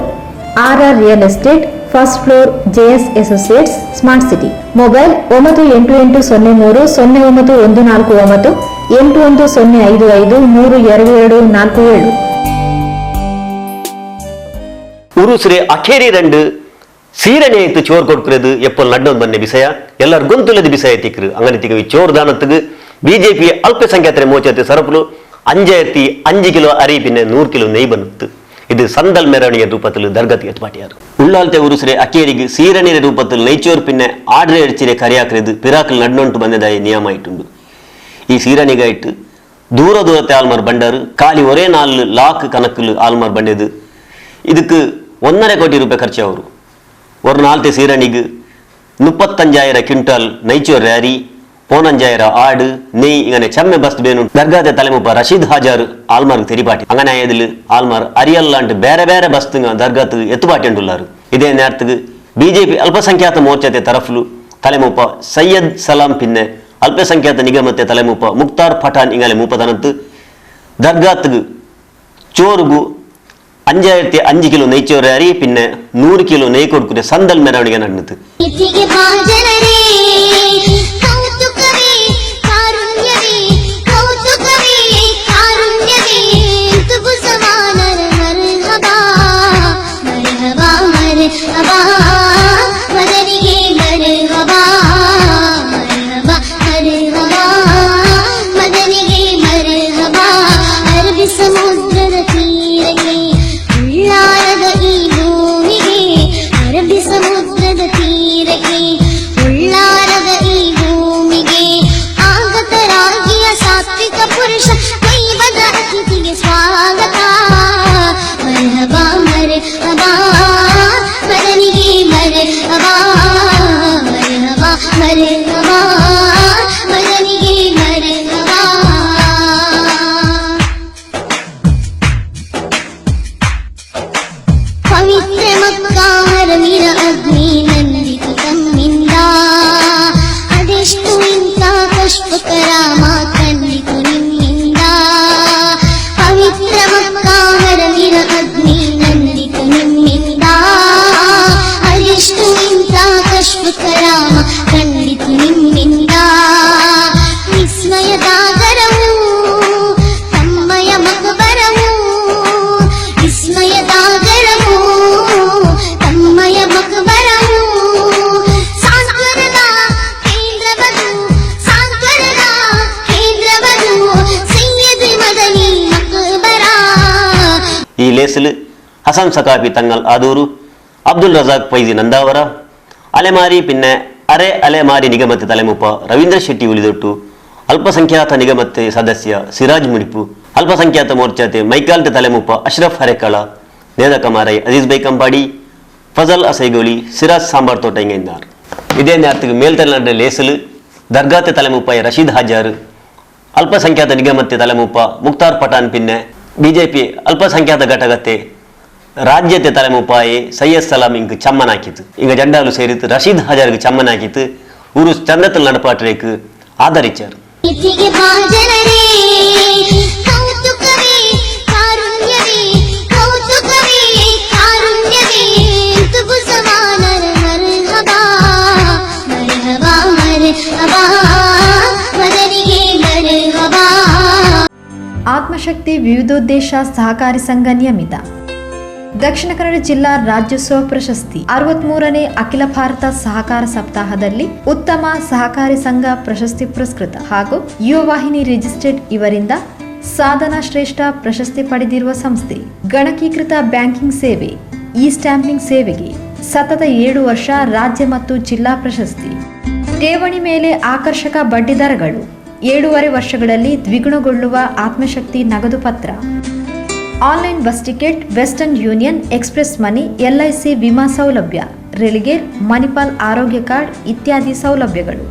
RR real estate, first floor, JS associates, smart city. Mobile 9883090149 8105532247. ಉರುಸ್ರೆ ಅಖೇರಿ ರಂಡು ಸೀರಣೆ ಇತ್ತು ಚೋರ್ ಕೊಡ್ಕರದು ಎಪ್ಪಲ್ ನಡ್ಡೊಂದು ಬನ್ನೆ ವಿಷಯ ಎಲ್ಲರೂ ಗೊಂತುಲದ ವಿಷಯ ತಿಕ್ಕರು. ಅಂಗನೆ ತಿಕ್ಕವಿ ಚೋರ್ ದಾನத்துக்கு ಬಿಜೆಪಿ ಅಲ್ಪಸಂಖ್ಯಾತರ ಮೋಚತೆ ಸರಪುಲು 5 ಕಿಲೋ ಅರಿ ಪಿನ್ನೆ 100 ಕಿಲೋ ನೆಯ್ ಬನ್ನುತ್ತು. ಇದು ಸಂದಲ್ ಮೆರವಣಿಗೆ ರೂಪത്തിൽ ದರ್ಗತಿ ಎತ್ಪಾಟಿಯಾರು. ಉಳ್ಳಾಲ್ತೆ ಉರುಸ್ರೆ ಅಕೇರಿಗೆ ಸೀರಣಿಯ ರೂಪത്തിൽ നെയ്ച്ചോർ പിന്നെ ಆಡ್ರೆ ಅಡಿಚಿರೆ ಕರಿಯಾಕ್ರೆದು ಪಿರಾಕಲ್ ನಡ್ನೊಂಟು ಬಂದದಾಯ ನಿಯಮ ಇಟ್ಟುಂಡು. ಈ ಸೀರಣಿಗಾಯಿಟ್ಟು ದೂರ ದೂರത്തെ ആൾമാർ ಬಂಡಾರು ಖಾಲಿ ಒರೇ 4 ಲಾಕ್ ಕನಕಲು ಆಳ್ಮಾರ್ ಬಂಡೆದು. ಇದಕ್ಕೆ 1.5 ಕೋಟಿ ರೂಪಾಯಿ ಖರ್ಚವರು. ஒரு நாளത്തെ சீரணிக்கு 35,000 ಕ್ವಿಂಟಲ್ ನೈಚೋರ್ ರ್ಯಾರಿ, 15,000 ആട്, നെയ് ഇങ്ങനെ ചെമ്മ ബസ് ಬೇನು ದರ್ಗಾದ ತಲೆಮುಪ್ಪ ರಶೀದ್ ಹಾಜಾರ್ ಆಲ್ಮಾರ್ಗೆ ತೆರಿಪಾಟಿ. അങ്ങനെ ആയതിൽ ആൾമാർ അരിയല്ലാണ്ട് ಬೇರೆ ಬೇರೆ ಬಸ್തുங்க ದರ್ಗಾತ್ ಎತ್ತುಪಾಟಿಂಡುಲ್ಲಾರು. ಇದೇ നേരത്തുക്ക് ಬಿಜೆಪಿ ಅಲ್ಪಸಂಖ್ಯಾತ ಮೋರ್ಚಾತೆ ತರಫ್ಲು ತಲೆಮುಪ್ಪ ಸೈಯದ್ ಸಲಾಂ ಪಿನ್ನೆ ಅಲ್ಪಸಂಖ್ಯಾತ ನಿಗಮತೆ ತಲೆಮುಪ್ಪ ಮುಕ್ತಾರ್ ಪಠಾನ್ ಇಂಗಲೆ ಮೂಪದನಂತು ದರ್ಗಾತ್ಗೆ ಚೋರುಗು 5,500 ಕಿಲೋ നെയ്ച്ചോറ് അരി പിന്നെ 100 ಕಿಲೋ നെയ് കൊടുക്കുന്ന സന്തൽ മെരവണിക നടന്നത്. ಪವಿತ್ರ ಮಕ್ಕಾ ಹರವಿರ ಅಗ್ನಿ ನಂದಿತು ലേസിൽ ഹസൻ സഖാഫി തങ്ങൾ ആദൂരു, അബ്ദുൽ റസാഖ് ഫൈസി നന്ദാവര, അലമാരി പിന്നെ അരെ അലമാരി നിഗമത്തെ തലമുപ്പ ರವೀಂದ್ರ ಶೆಟ್ಟಿ ಉಳಿದೊಟ್ಟು, ಅಲ್ಪಸಂಖ್ಯಾತ ನಿಗಮತೆ ಸದಸ್ಯ ಸಿರಾಜ್ ಮುಡಿಪು, ಅಲ್ಪಸಂಖ್ಯಾತ ಮೋರ್ಚಾತೆ ಮೈಕಾಲ್ತೆ ತಲೆಮುಪ್ಪ ಅಶ್ರಫ್ ಹರೆಕಳ, ನೇದಕಮಾರೈ ಅಜೀಜ್ ಬೈ ಕಂಪಾಡಿ, ಫಜಲ್ ಅಸೈಗೋಳಿ, ಸಿರಾಜ್ ಸಾಂಬಾರ್ ತೋಟ ಎಂಗಿದ್ದಾರೆ. ಇದೇ ನೇರத்துக்கு ಮೇಲ್ತಲೆನಾಡ ಲೇಸಲು ದರ್ಗಾತೆ ತಲೆಮುಪ್ಪಾಯ ರಶೀದ್ ಹಾಜಾರ್, ಅಲ್ಪಸಂಖ್ಯಾತ ನಿಗಮತೆ ತಲೆಮುಪ್ಪ ಮುಕ್ತಾರ್ ಪಠಾನ್ ಪಿನ್ನೆ ಬಿಜೆಪಿ ಅಲ್ಪಸಂಖ್ಯಾತ ಘಟಕತೆ ರಾಜ್ಯತೆ ತಲೆಮುಪ್ಪಾಯೆ ಸೈಯದ್ ಸಲಾಂ ಇಂಕ್ ಚಮ್ಮನಾಕಿತು. ಇಂಗ ಜಂಡಾಲು ಸೇರಿತು ರಶೀದ್ ಹಾಜಾರ್ಗೆ ಚಮ್ಮನಾಕಿತು. ಊರು ಚಂದത്തിൽ നടപ്പാട്ടിലേക്ക് ആദരിച്ചാർ. ಆತ್ಮಶಕ್ತಿ ವಿವಿಧೋದ್ದೇಶ ಸಹಕಾರಿ ಸಂಘ ನಿಯಮಿತ ದಕ್ಷಿಣ ಕನ್ನಡ ಜಿಲ್ಲಾ ರಾಜ್ಯೋತ್ಸವ ಪ್ರಶಸ್ತಿ 63ನೇ ಅಖಿಲ ಭಾರತ ಸಹಕಾರ ಸಪ್ತಾಹದಲ್ಲಿ ಉತ್ತಮ ಸಹಕಾರಿ ಸಂಘ ಪ್ರಶಸ್ತಿ ಪುರಸ್ಕೃತ ಹಾಗೂ ಯುವ ವಾಹಿನಿ ರಿಜಿಸ್ಟರ್ಡ್ ಇವರಿಂದ ಸಾಧನಾ ಶ್ರೇಷ್ಠ ಪ್ರಶಸ್ತಿ ಪಡೆದಿರುವ ಸಂಸ್ಥೆ. ಗಣಕೀಕೃತ ಬ್ಯಾಂಕಿಂಗ್ ಸೇವೆ, ಇ ಸ್ಟ್ಯಾಂಪಿಂಗ್ ಸೇವೆಗೆ ಸತತ 7 ವರ್ಷ ರಾಜ್ಯ ಮತ್ತು ಜಿಲ್ಲಾ ಪ್ರಶಸ್ತಿ. ಠೇವಣಿ ಮೇಲೆ ಆಕರ್ಷಕ ಬಡ್ಡಿ ದರಗಳು, 7.5 ವರ್ಷಗಳಲ್ಲಿ ದ್ವಿಗುಣಗೊಳ್ಳುವ ಆತ್ಮಶಕ್ತಿ ನಗದು ಪತ್ರ, online bus ticket, Western Union, express money, LIC ವಿಮಾ ಸೌಲಭ್ಯ, ರೆಲಿಗೇರ್, ಮಣಿಪಾಲ್ ಆರೋಗ್ಯ ಕಾರ್ಡ್ ಇತ್ಯಾದಿ ಸೌಲಭ್ಯಗಳು.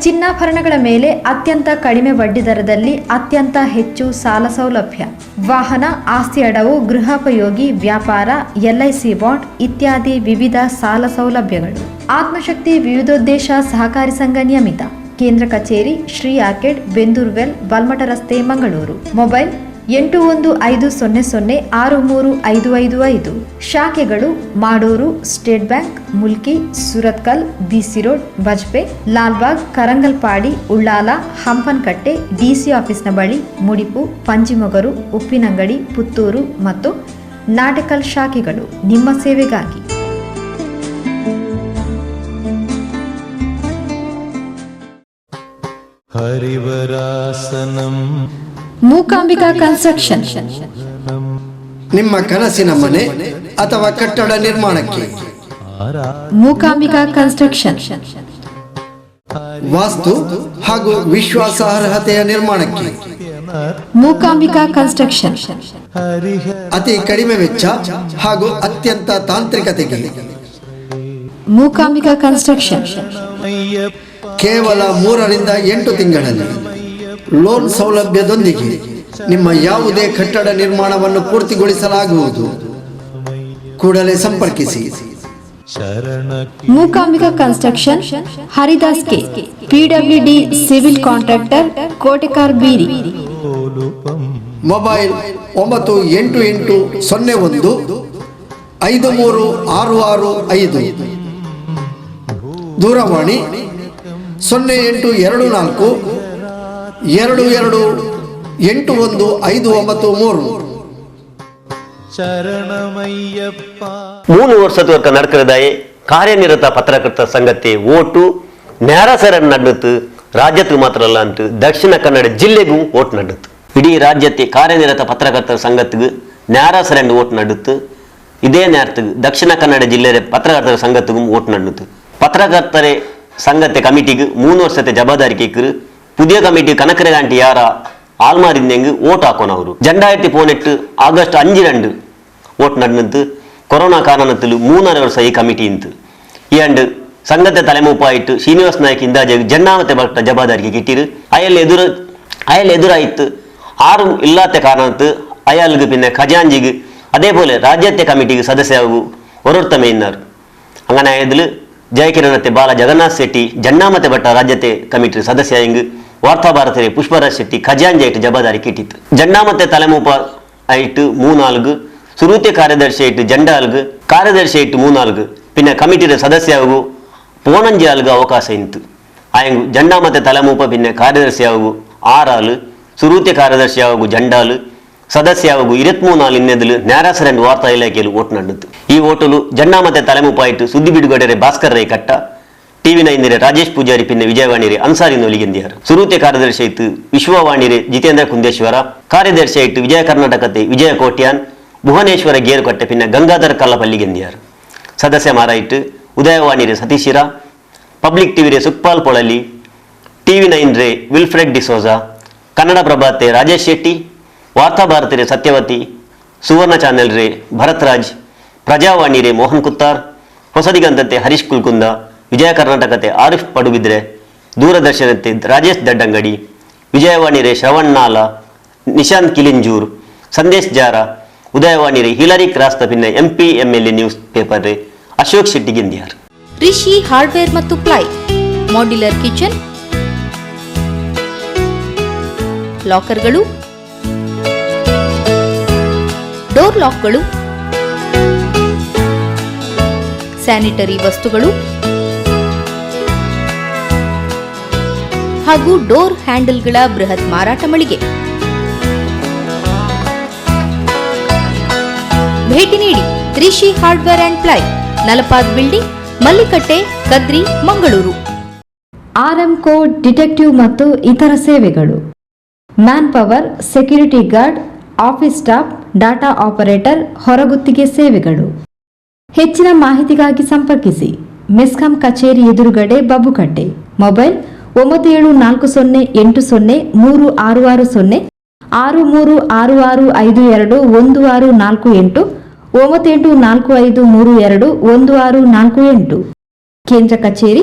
ಚಿನ್ನಾಭರಣಗಳ ಮೇಲೆ ಅತ್ಯಂತ ಕಡಿಮೆ ಬಡ್ಡಿ ದರದಲ್ಲಿ ಅತ್ಯಂತ ಹೆಚ್ಚು ಸಾಲ ಸೌಲಭ್ಯ, ವಾಹನ, ಆಸ್ತಿ ಅಡವು, ಗೃಹೋಪಯೋಗಿ, ವ್ಯಾಪಾರ, LIC ಬಾಂಡ್ ಇತ್ಯಾದಿ ವಿವಿಧ ಸಾಲ ಸೌಲಭ್ಯಗಳು. ಆತ್ಮಶಕ್ತಿ ವಿವಿಧೋದ್ದೇಶ ಸಹಕಾರಿ ಸಂಘ ನಿಯಮಿತ. ಕೇಂದ್ರ ಕಚೇರಿ ಶ್ರೀ ಆರ್ಕಿಡ್, ಬೆಂದೂರ್ವೆಲ್, ಬಲ್ಮಠ ರಸ್ತೆ, ಮಂಗಳೂರು. ಮೊಬೈಲ್ 8150063555. ಶಾಖೆಗಳು Madoor, state bank, Mulki, Surathkal, BC road, Bajpe, Lalbagh, Karangalpady, Ullal, Hampankatta, DC ಆಫೀಸ್ನ ಬಳಿ, ಮುಡಿಪು, ಪಂಜಿಮೊಗರು, ಉಪ್ಪಿನಂಗಡಿ, ಪುತ್ತೂರು ಮತ್ತು ನಾಟಕಲ್ ಶಾಖೆಗಳು ನಿಮ್ಮ ಸೇವೆಗಾಗಿ. ಹರಿವರಾಸನಂ ಮೂಕಾಂಬಿಕಾ ಕನ್ಸ್ಟ್ರಕ್ಷನ್. ನಿಮ್ಮ ಕನಸಿನ ಮನೆ ಅಥವಾ ಕಟ್ಟಡ ನಿರ್ಮಾಣಕ್ಕೆ ಮೂಕಾಂಬಿಕಾ ಕನ್ಸ್ಟ್ರಕ್ಷನ್. ವಾಸ್ತು ಹಾಗೂ ವಿಶ್ವಾಸಾರ್ಹತೆಯ ನಿರ್ಮಾಣಕ್ಕೆ ಮೂಕಾಂಬಿಕಾ ಕನ್ಸ್ಟ್ರಕ್ಷನ್. ಅತಿ ಕಡಿಮೆ ವೆಚ್ಚ ಹಾಗೂ ಅತ್ಯಂತ ತಾಂತ್ರಿಕತೆಗೆ ಮೂಕಾಂಬಿಕಾ ಕನ್ಸ್ಟ್ರಕ್ಷನ್. ಕೇವಲ 3 ರಿಂದ 8 ತಿಂಗಳಲ್ಲಿ ಲೋನ್ ಸೌಲಭ್ಯದೊಂದಿಗೆ ನಿಮ್ಮ ಯಾವುದೇ ಕಟ್ಟಡ ನಿರ್ಮಾಣವನ್ನು ಪೂರ್ತಿಗೊಳಿಸಲಾಗುವುದು. ಕೂಡಲೇ ಸಂಪರ್ಕಿಸಿ. Mookambika construction, Haridas K, PWD civil contractor, Kotekar ಬೀರಿ. ಮೊಬೈಲ್ 988101536665. ದೂರವಾಣಿ 0824228159. ಶರಣಮಯ್ಯಪ್ಪ. 3 ವರ್ಷದವರೆಗೆ നടക്കുന്നതായ ಕಾರ್ಯನಿರತ ಪತ್ರಕರ್ತರ ಸಂಘತೆ ಓಟು ನ್ಯಾರಸರನ್ ನಡೆದು ರಾಜ್ಯಕ್ಕೆ ಮಾತ್ರ ಅಲ್ಲ ಅಂತ ದಕ್ಷಿಣ ಕನ್ನಡ ಜಿಲ್ಲೆಗೂ ಓಟ್ ನಡೆದು. ಇಡೀ ರಾಜ್ಯത്തെ ಕಾರ್ಯನಿರತ ಪತ್ರಕರ್ತರ ಸಂಘಕ್ಕೆ ನ್ಯಾರಸರನ್ ಓಟ್ ನಡೆದು. ಇದೇ ನೇರத்துக்கு ದಕ್ಷಿಣ ಕನ್ನಡ ಜಿಲ್ಲೆಯ ಪತ್ರಕರ್ತರ ಸಂಘಕ್ಕೂ ಓಟ್ ನಡೆದು. ಪತ್ರಕರ್ತರ ಸಂಘത്തെ കമ്മിറ്റിക്ക് 3 വർഷത്തെ ജവാബാരി കേക്ക്. പുതിയ കമ്മിറ്റി കണക്കരകാണ്ടി യാര ആൾമാരിന്നെങ്കിൽ വോട്ട് ആക്കണം. അവർ 2018 ಆಗಸ್ಟ್ 5 വോട്ട് നടന്നത്. കൊറോണ കാരണത്തിൽ 3.5 ವರ್ಷ ಈ ಕಮಿಟಿ ಇಂತು. ಈ ಅಂಡ್ ಸಂಘತೆ ತಲೆಮೂಪಾಯಿಟ್ಟು ಶ್ರೀನಿವಾಸ್ ನಾಯ್ಕ ಇಂದಾಜಾಗಿ ಜನ್ನಾಮತೆ ಬಟ್ಟ ಜವಾಬ್ದಾರಿಗೆ ಕಿಟ್ಟಿರು. അയാൾ എതിരായിട്ട് ആരും ഇല്ലാത്ത കാരണത്ത് അയാൾക്ക് പിന്നെ ഖജാൻജിക്ക് അതേപോലെ രാജ്യത്തെ കമ്മിറ്റിക്ക് സദസ്യാകൂ ഓരോരുത്തമേന്നാർ. അങ്ങനെ ആയതിൽ ಜಯಕಿರಣತೆ ಬಾಲ ಜಗನ್ನಾಥ್ ಶೆಟ್ಟಿ ಜನ್ನಾಮತೆ ಬಟ್ಟ ರಾಜ್ಯತೆ ಕಮಿಟಿ ಸದಸ್ಯ ಹಿಂಗ್ ವಾರ್ತಾ ಭಾರತರೆ ಪುಷ್ಪರಾಜ್ ಶೆಟ್ಟಿ ಖಜಾಂಜಿ ಆಯ್ತು ಜವಾಬ್ದಾರಿ ಕಿಟ್ಟಿತ್ತು. ಜನ್ನಾಮತೆ ತಲೆಮೂಪ ಆಯ್ತು 3-4, ಸುರೂತೆ ಕಾರ್ಯದರ್ಶಿ ಆಯ್ತು ಜಂಡಾಲ್ಗು, ಕಾರ್ಯದರ್ಶಿ ಆಯ್ತು 3-4, പിന്നെ കമ്മിറ്റിയുടെ സദസ്യാകൂ 15 ആൾക്ക് ಅವಕಾಶ ಇಂತು. ಆಯಂಗು ಜಂಡಾಮತೆ ತಲೆಮೂಪ പിന്നെ ಕಾರ್ಯದರ್ಶಿಯಾಗು 6 ಆಳು, ಸುರೂತೆ ಕಾರ್ಯದರ್ಶಿಯಾಗು ಜಂಡಾಲು, ಸದಸ್ಯಾಗು 23 ಆಳು. ಇನ್ನೆದಲು ನ್ಯಾರಸರನ್ ವಾರ್ತಾ ಇಲಾಖೆಯಲ್ಲಿ ಓಟ್ ನಡೆದು. ಈ ಓಟಲು ಜಂಡಾಮತೆ ತಲೆಮೂಪಾಯಿಟ್ಟು ಸುದ್ದಿ ಬಿಡುಗಡೆ ಭಾಸ್ಕರ್ ರೈ ಕಟ್ಟ, TV9 ರಾಜೇಶ್ ಪೂಜಾರಿ ಪಿನ್ನ ವಿಜಯವಾಣಿರೆ ಅನ್ಸಾರಿ ನೋಲಿಗೆಂದಿಯಾರು. ಸುರೂತೆ ಕಾರ್ಯದರ್ಶಿ ಆಯ್ತು ವಿಶ್ವವಾಣಿರೆ ಜಿತೇಂದ್ರ ಕುಂದೇಶ್ವರ, ಕಾರ್ಯದರ್ಶಿ ಆಯ್ತು ವಿಜಯ ಕರ್ನಾಟಕತೆ ವಿಜಯ ಕೋಟ್ಯಾನ್, ಭುವನೇಶ್ವರ ಗೇರುಕಟ್ಟೆ ಪಿನ್ನ ಗಂಗಾಧರ ಕಲ್ಲಪಲ್ಲಿ ಗೆಂದಿಯಾರು. ಸದಸ್ಯ ಮಾರಾಯಿಟ್ಟು ಉದಯವಾಣಿರೆ ಸತೀಶಿರ, ಪಬ್ಲಿಕ್ ಟಿವಿ ರೇ ಸುಕ್ಪಾಲ್ ಪೊಳಲಿ, TV9 ರೇ ವಿಲ್ಫ್ರೆಡ್ ಡಿಸೋಜಾ, ಕನ್ನಡ ಪ್ರಭಾತೆ ರಾಜೇಶ್ ಶೆಟ್ಟಿ, ವಾರ್ತಾ ಭಾರತಿ ರೇ ಸತ್ಯವತಿ, ಸುವರ್ಣ ಚಾನೆಲ್ ರೇ ಭರತ್ ರಾಜ್, ಪ್ರಜಾವಾಣಿ ರೇ ಮೋಹನ್ ಕುತ್ತಾರ್, ಹೊಸದಿಗಂತತೆ ಹರೀಶ್ ಕುಲ್ಕುಂದ, ವಿಜಯ ಕರ್ನಾಟಕತೆ ಆರಿಫ್ ಪಡುಬಿದ್ರೆ, ದೂರದರ್ಶನತೆ ರಾಜೇಶ್ ದಡ್ಡಂಗಡಿ, ವಿಜಯವಾಣಿ ರೇ ಶ್ರವಣ್ ನಾಲ, ನಿಶಾಂತ್ ಕಿಲಿಂಜೂರ್, ಸಂದೇಶ್ ಜಾರ, ಉದಯವಾಣಿ ರೇ ಹಿಲರಿ ಕ್ರಾಸ್ ಪಿನ್ನ MP MLA ನ್ಯೂಸ್ ಪೇಪರ್ ರೇ ಅಶೋಕ್ ಶೆಟ್ಟಿ ಗೆಂದಿಯಾರ್. ರಿಷಿ ಹಾರ್ಡ್ವೇರ್ ಮತ್ತು ಪ್ಲೈ, ಮಾಡ್ಯುಲರ್ ಕಿಚನ್, ಲಾಕರ್ಗಳು, ಡೋರ್ ಲಾಕ್ಗಳು, ಸ್ಯಾನಿಟರಿ ವಸ್ತುಗಳು ಹಾಗೂ ಡೋರ್ ಹ್ಯಾಂಡಲ್ಗಳ ಬೃಹತ್ ಮಾರಾಟ ಮಳಿಗೆ. ಭೇಟಿ ನೀಡಿ Rishi hardware and ply, Nalapad building, Mallikatte, Kadri, Mangaluru. ಆರ್ಎಂಕೋ ಡಿಟೆಕ್ಟಿವ್ ಮತ್ತು ಇತರ ಸೇವೆಗಳು, man power, security guard, office staff, data operator, ಹೊರಗುತ್ತಿಗೆ ಸೇವೆಗಳು. ಹೆಚ್ಚಿನ ಮಾಹಿತಿಗಾಗಿ ಸಂಪರ್ಕಿಸಿ ಮೆಸ್ಕಾಂ ಕಚೇರಿ ಎದುರುಗಡೆ ಬಬ್ಬುಕಟ್ಟೆ. ಮೊಬೈಲ್ 9740803660, 6366521648, 9845321648. ಕೇಂದ್ರ ಕಚೇರಿ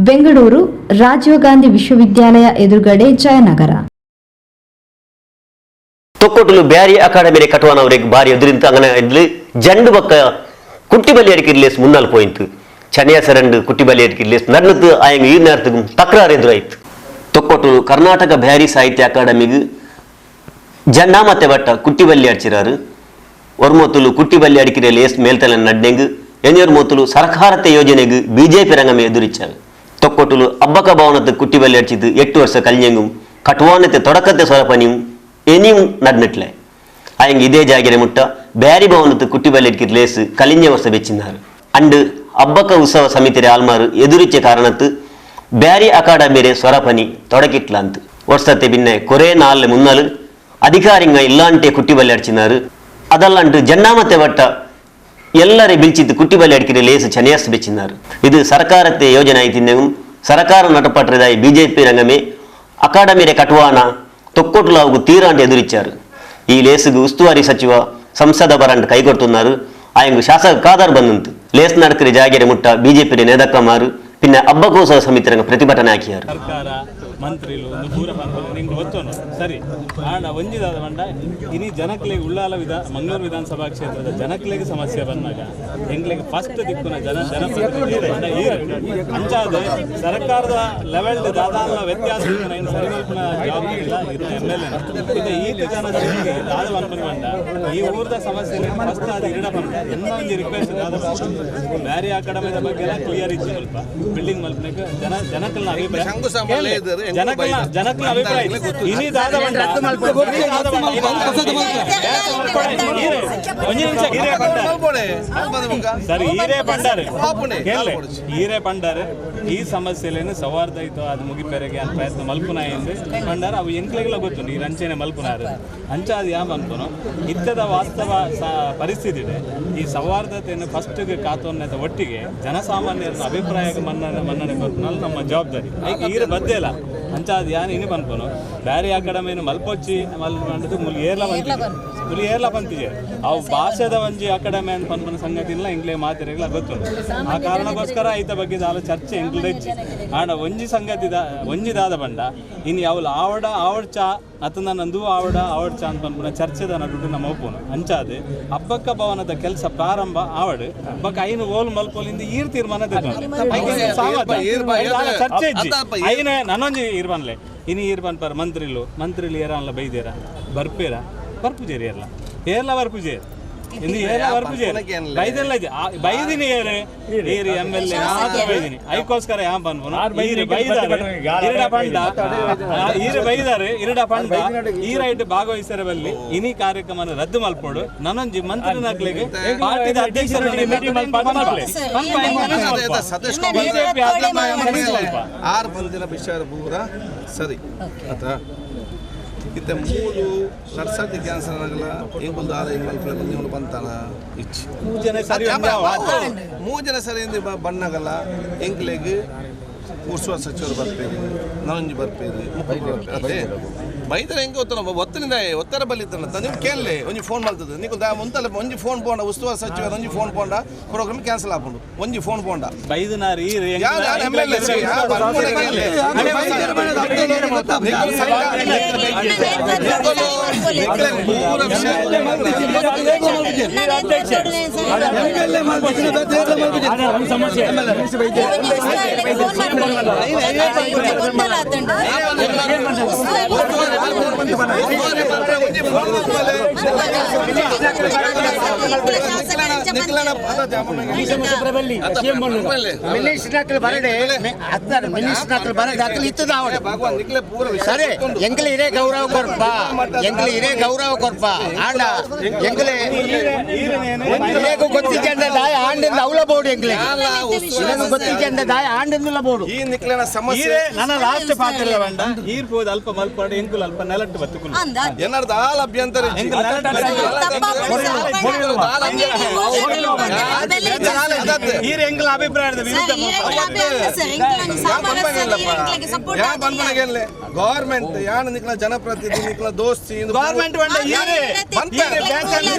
ಬೆಂಗಳೂರು, ರಾಜೀವ್ ಗಾಂಧಿ ವಿಶ್ವವಿದ್ಯಾಲಯ ಎದುರುಗಡೆ, ಜಯನಗರ. ತೊಕ್ಕೊಟ್ಟಲು ಬ್ಯಾರಿ ಅಕಾಡೆಮಿ ಕಟ್ಟುವನವರಿಗೆ ಬಾರಿ ಎದುರಿಂತ ಅಂಗನ ಇದ್ಲು ಜಂಡು ಬಕ್ಕ ಕುಟ್ಟಿ ಬಲಿ ಅಡಿಕಿರ್ಲೇಸ್ ಮುನ್ನಾಲ್ ಪೋಯಿಂಟ್ ಚನಿಯ ಸರಂಡು ಕುಟ್ಟಿ ಬಲಿ ಅಡಿಕಿರ್ಲೇಸ್ ನನ್ನದು ಆಯಂಗ ಈ நேரத்துக்கு ತಕರಾರು ಎದುರಾಯ್ತು. ತೊಕ್ಕೊಟ್ಟಲು ಕರ್ನಾಟಕ ಬ್ಯಾರಿ ಸಾಹಿತ್ಯ ಅಕಾಡೆಮಿಗೆ ಜಂಡಾ ಮತ್ತೆ ಬಟ್ಟ ಕುಟ್ಟಿ ಬಲ್ಲಿ ಅಡಿಚಿರಾರು. ಒರ್ಮೊತ್ತಲು ಕುಟ್ಟಿ ಬಲ್ಲಿ ಅಡಿಕಿರೆ ಲೇಸ್ ಮೇಲ್ತಲ ನಡ್ನೆಂಗು ಎನಿಯರ್ ಮೊತ್ತಲು ಸರ್ಕಾರತೆ ಯೋಜನೆಗೆ BJP ರಂಗಮೆ ಎದುರಿಚ್ಚಾವೆ. ತೊಕ್ಕೊಟ್ಟಲು ಅಬ್ಬಕ ಭವನದ ಕುಟ್ಟಿ ಬಲ್ಲಿ ಅಡಿಚಿದ್ದು 8 ವರ್ಷ ಕಲ್ಯಂಗುಂ ಕಟುವಾನತೆ ತೊಡಕತೆ ಸ್ವರಪನಿಯು ಎನಿಯು ನಡ್ನೆಟ್ಲೆ ಆಯಂಗ ಇದೇ ಜಾಗಿರೆ ಮುಟ್ಟ ಬ್ಯಾರಿ ಭವನದ ಕುಟ್ಟಿ ಬಲ್ಲಿ ಅಡಿಕಿರ್ ಲೇಸ್ ಕಲಿಂಜ ವರ್ಷ ಬೆಚ್ಚಿನಾರು. ಅಂಡು ಅಬ್ಬಕ ಉತ್ಸವ ಸಮಿತಿರೆ ಆಲ್ಮಾರು ಎದುರಿಚ್ಚೆ ಕಾರಣತ್ತು ಬ್ಯಾರಿ ಅಕಾಡೆಮಿರೆ ಸ್ವರಪನಿ ತೊಡಕಿಟ್ಲಂತು. ವರ್ಷತೆ ಭಿನ್ನ ಕೊರೆ ನಾಲ್ಲೆ ಮುನ್ನಲು ಅಧಿಕಾರಿಂಗ ಇಲ್ಲಾಂಟೆ ಕುಟ್ಟಿ ಬಲ್ಲಿ ಅಡಿಚಿನಾರು. ಅದಲ್ಲಂಟು ಜನ್ನಾಮತೆ ಬಟ್ಟ ಎಲ್ಲರೇ ಬಿಲ್ಚಿದ್ದು ಕುಟ್ಟಿ ಬಲ್ಲಿ ಅಡಿಕಿರೆ ಲೇಸು ಚನಿಯಾಸ್ ಬೆಚ್ಚಿನಾರು. ಇದು ಸರ್ಕಾರತೆ ಯೋಜನೆ ಆಯ್ತಿಂದೆವು ಸರ್ಕಾರ ನಟಪಟ್ರದಾಯಿ BJP ರಂಗಮೆ ಅಕಾಡೆಮಿರೆ ಕಟುವಾನ ತೊಕ್ಕೊಟ್ಲು ಅವು ತೀರಾಂಡು ಎದುರಿಚ್ಚಾರು. ಈ ಲೇಸುಗೂ ಉಸ್ತುವಾರಿ ಸಚಿವ ಸಂಸದ ಬರಂಡ್ ಕೈಗೊಡ್ತುన్నారు. ಆಯಂಗು ಶಾಸಕ ಕಾದಾರ್ ಬಂದಂತು ಲೇಸ್ ನಡಕರಿ ಜಾಗೆರೆ ಮುಟ್ಟ BJP ನೇದಕ್ಕಮಾರು ಪಿನ್ನ ಹಬ್ಬಕೋತ್ಸವ ಸಮಿತಿ ರಂಗ ಪ್ರತಿಭಟನೆ ಹಾಕಿಯಾರು. ಸರ್ಕಾರ ಮಂತ್ರಿಲು ಪೂರ ನಿಂಗೆ ಗೊತ್ತೋನು ಸರಿ ಆಂಡ ಒಂಜಿದಾದ ಬಂಡ ಇನಿ ಜನಕ್ಲೆಗೆ ಉಳ್ಳಾಲ ಮಂಗಳೂರು ವಿಧಾನಸಭಾ ಕ್ಷೇತ್ರದ ಜನಕ್ಲೆಗೆ ಸಮಸ್ಯೆ ಬಂದಾಗ ಎಂಗ್ಲಿಗೆ ಫಸ್ಟ್ ದಿಕ್ಕುನ ಜನಪ್ರತಿನಿಧಿ ಅಂಚಾದ ಸರ್ಕಾರದ ಲೆವೆಲ್ ದಾದಾನ ವ್ಯತ್ಯಾಸ ಸರಿಮಲ್ಪನ ಜವಾಬ್ದಾರಿ ಇಲ್ಲ ಇದು MLA ಇದು ಈತ ಜನ ದಾದ ಬಂದ ಈ ಊರದ ಸಮಸ್ಯೆ ಫಸ್ಟ್ ಅದು ಇರಡ ಬಂದ ಇನ್ನೊಂದು ರಿಕ್ವೆಸ್ಟ್ ದಾದ ಬ್ಯಾರಿ ಅಕಾಡೆಮಿದ ಬಗ್ಗೆ ಎಲ್ಲ ಕ್ಲಿಯರ್ ಇತ್ತು ಸ್ವಲ್ಪ ಬಿಲ್ಡಿಂಗ್ ಮಲ್ಪನಕ್ಕೆ ಜನಕಲ್ನ ಅಭಿಪ್ರಾಯ ಜನಕಲ್ನ ಅಭಿಪ್ರಾಯ ಇನಿ ದಾದ ಬಂಡ ಸರ್ ಈರೇ ಪಂಡಾರೆ ಕೇಳಲೆ ಈರೇ ಪಂಡಾರೆ ಈ ಸಮಸ್ಯೆಲೇನು ಸೌಹಾರ್ದಯುತ ಅದು ಮುಗಿಪೆರೆಗೆ ಅಂತ ಪ್ರಯತ್ನ ಮಲ್ಪುನ ಎಂದು ಪಂಡಾರ ಅವು ಎಂಕ್ಲೆಗಳ ಗೊತ್ತು ನೀರು ಅಂಚೆನೆ ಮಲ್ಪುನಾರು ಅಂಚ ಅದು ಯಾವ ಅನ್ಕೋನು ಇತ್ತದ ವಾಸ್ತವ ಪರಿಸ್ಥಿತಿ ಇದೆ. ಈ ಸೌಹಾರ್ದತೆಯನ್ನು ಫಸ್ಟ್ಗೆ ಕಾತೋನ್ನದ ಒಟ್ಟಿಗೆ ಜನಸಾಮಾನ್ಯರ ಅಭಿಪ್ರಾಯಕ್ಕೆ ಮನ್ನಣೆ ಕೊಟ್ಟು ನಮ್ಮ ಜವಾಬ್ದಾರಿ ಈರ ಬದ್ದೆ ಇಲ್ಲ ಅಂಚ ಅದು ಯಾನು ಇನ್ನು ಬಂದ್ಕೊನು ಬ್ಯಾರಿ ಅಕಾಡೆಮಿಯನ್ನು ಮಲ್ಪೊಚ್ಚಿ ಮಾಡಿದ್ದು ಮುಲಿ ಏರ್ಲ ಬಂತಿದೆ ಅವು ಭಾಷೆದ ಒಂಜಿ ಅಕಾಡೆಮಿ ಅಂತ ಪನ್ಪನ ಸಂಗತಿ ಇಲ್ಲ ಇಂಗ್ಲೇ ಮಾತಿರಲ್ಲ ಗೊತ್ತುಂಟು. ಆ ಕಾರಣಕ್ಕೋಸ್ಕರ ಈತ ಬಗ್ಗೆ ದಾಲ ಚರ್ಚೆ ಎಂಗ್ಲೆಚ್ಚಿ ಆಡ ಒಂಜಿ ಸಂಗತಿ ಒಂಜಿದಾದ ಬಂಡ ಇನ್ನು ಯಾವಲು ಆವಡ್ಚ ಅತನ ನಂದು ಆವಡ್ಚ ಅಂತ ಪನ್ಪನ ಚರ್ಚೆದ ನಡುಟು ನಮ್ಮ ಒಪ್ಪುನು ಅಂಚಾದೆ ಹಬ್ಬಕ್ಕ ಭವನದ ಕೆಲಸ ಪ್ರಾರಂಭ ಆವಡು ಬಕ್ಕ ಐನು ಓಲ್ ಮಲ್ಪೋಲಿಂದ ಈರ್ ತೀರ್ಮಾನ ಚರ್ಚೆ ಇಜ್ಜಿ ಐನ ನನ್ನೊಂಜಿ ಇರ್ಬನ್ಲೆ ಇನಿ ಇರ್ಬನ್ ಪರ್ ಮಂತ್ರಿಲು ಏರಲ್ಲ ಬೈದೇರ ಬರ್ಪೇರ ಬರ್ಪುಜೇರಿ ಏರ್ಲ ಬರ್ಪುಜೇರ್ ಇಂದು ಏರ್ಲ ಬರ್ಪುಜೇರ್ ಬೈದೆಲ್ಲ ಬೈದಿನಿ ಏರಿ MLA ಬೈದಿನಿ ಐಕೋಸ್ಕರ ಯಾಂ ಬಂದ್ಬೋನು ಈರು ಬೈದಾರೆ ಇರಡ ಪಂಡ ಈ ರೈಟ್ ಭಾಗವಹಿಸರ ಬಲ್ಲಿ ಇನಿ ಕಾರ್ಯಕ್ರಮ ರದ್ದು ಮಲ್ಪೋಡು ನನ್ನೊಂಜಿ ಮಂತ್ರಿ ನಕ್ಲೆಗೆ ಪಾರ್ಟಿದ ಅಧ್ಯಕ್ಷರ ಇತ್ತೆ ಮೂರು ನರ್ಸತಿ ಕ್ಯಾನ್ಸರ್ ಆಗಲ್ಲ ಇಂಕೊಂದು ಆದ ಇಂಗಲ್ಪಲೆ ಬಂದು ಬಂತಾನ ಇಚ್ಚಿ 3 ಜನ ಸರಿ ಬಣ್ಣಗಲ್ಲ ಎಂಕ್ಲೆಗ್ ಉತ್ಸವ ಸಚಿವರು ಬರ್ಪೇರಿ ನವಂಜಿ ಬರ್ಪೇರಿ ಅದೇ ಬೈದರೆ ಹೆಂಗೆ ಗೊತ್ತ ಒತ್ತನಿಂದ ಒತ್ತರ ಬಲ್ಲಿತ್ತಲ್ಲ ನೀವು ಕೇಳಲೆ ಒಂಜಿ ಫೋನ್ ಮಾಡ್ತದೆ ನೀವು ಒಂತಲ್ಲ ಒಂಜಿ ಫೋನ್ ಪೋಂಡ ಉತ್ಸವ ಸಚಿವರು ಒಂಜಿ ಫೋನ್ ಪೋಂಡ ಪ್ರೋಗ್ರಾಮ್ ಕ್ಯಾನ್ಸಲ್ ಆಪುಂಡು ಒಂಜಿ ಫೋನ್ ಪೋಂಡ ಬೈದನಾರಿ సరే ఎంకలు ఇరే గౌరవ కొరప ఎంకలు ఇరే గౌరవ కొరప ఆండ ఎంకలు ಗೊತ್ತಿಚಂದ ದಾಯ ಆಂಡಿಂದ ಅವಳ ಬೋರ್ಡು ಎಂಕಲೆ ಗೊತ್ತಿಚಂದ ದಾಯ ಆಂಡಿಂದ ಬೋರ್ಡು ಈ ನಿಕ್ಲನ ಸಮಸ್ಯೆ ನನ್ನ ಲಾಸ್ಟ್ ಪಾತ್ರ ಬಂಡ ಈರ್ಬೋದು ಅಲ್ಪ ಮಲ್ಪಾಡು ಎಂಕುಲು ಅಲ್ಪ ನೆಲಟ್ಟು ಬತ್ತುಕುಲು ಏನಾರ್ದ ಆಲ್ ಅಭ್ಯಂತರ ಈರ್ ಎಂಕಲ ಅಭಿಪ್ರಾಯದ ವಿರುದ್ಧ ಗವರ್ಮೆಂಟ್ ಯಾನ್ ನಿಕ್ಲ ಜನಪ್ರತಿನಿಧಿ ನಿಕ್ಲ ದೋಸ್ತಿ ಗವರ್ಮೆಂಟ್ ಬಂಡ ಈರೆ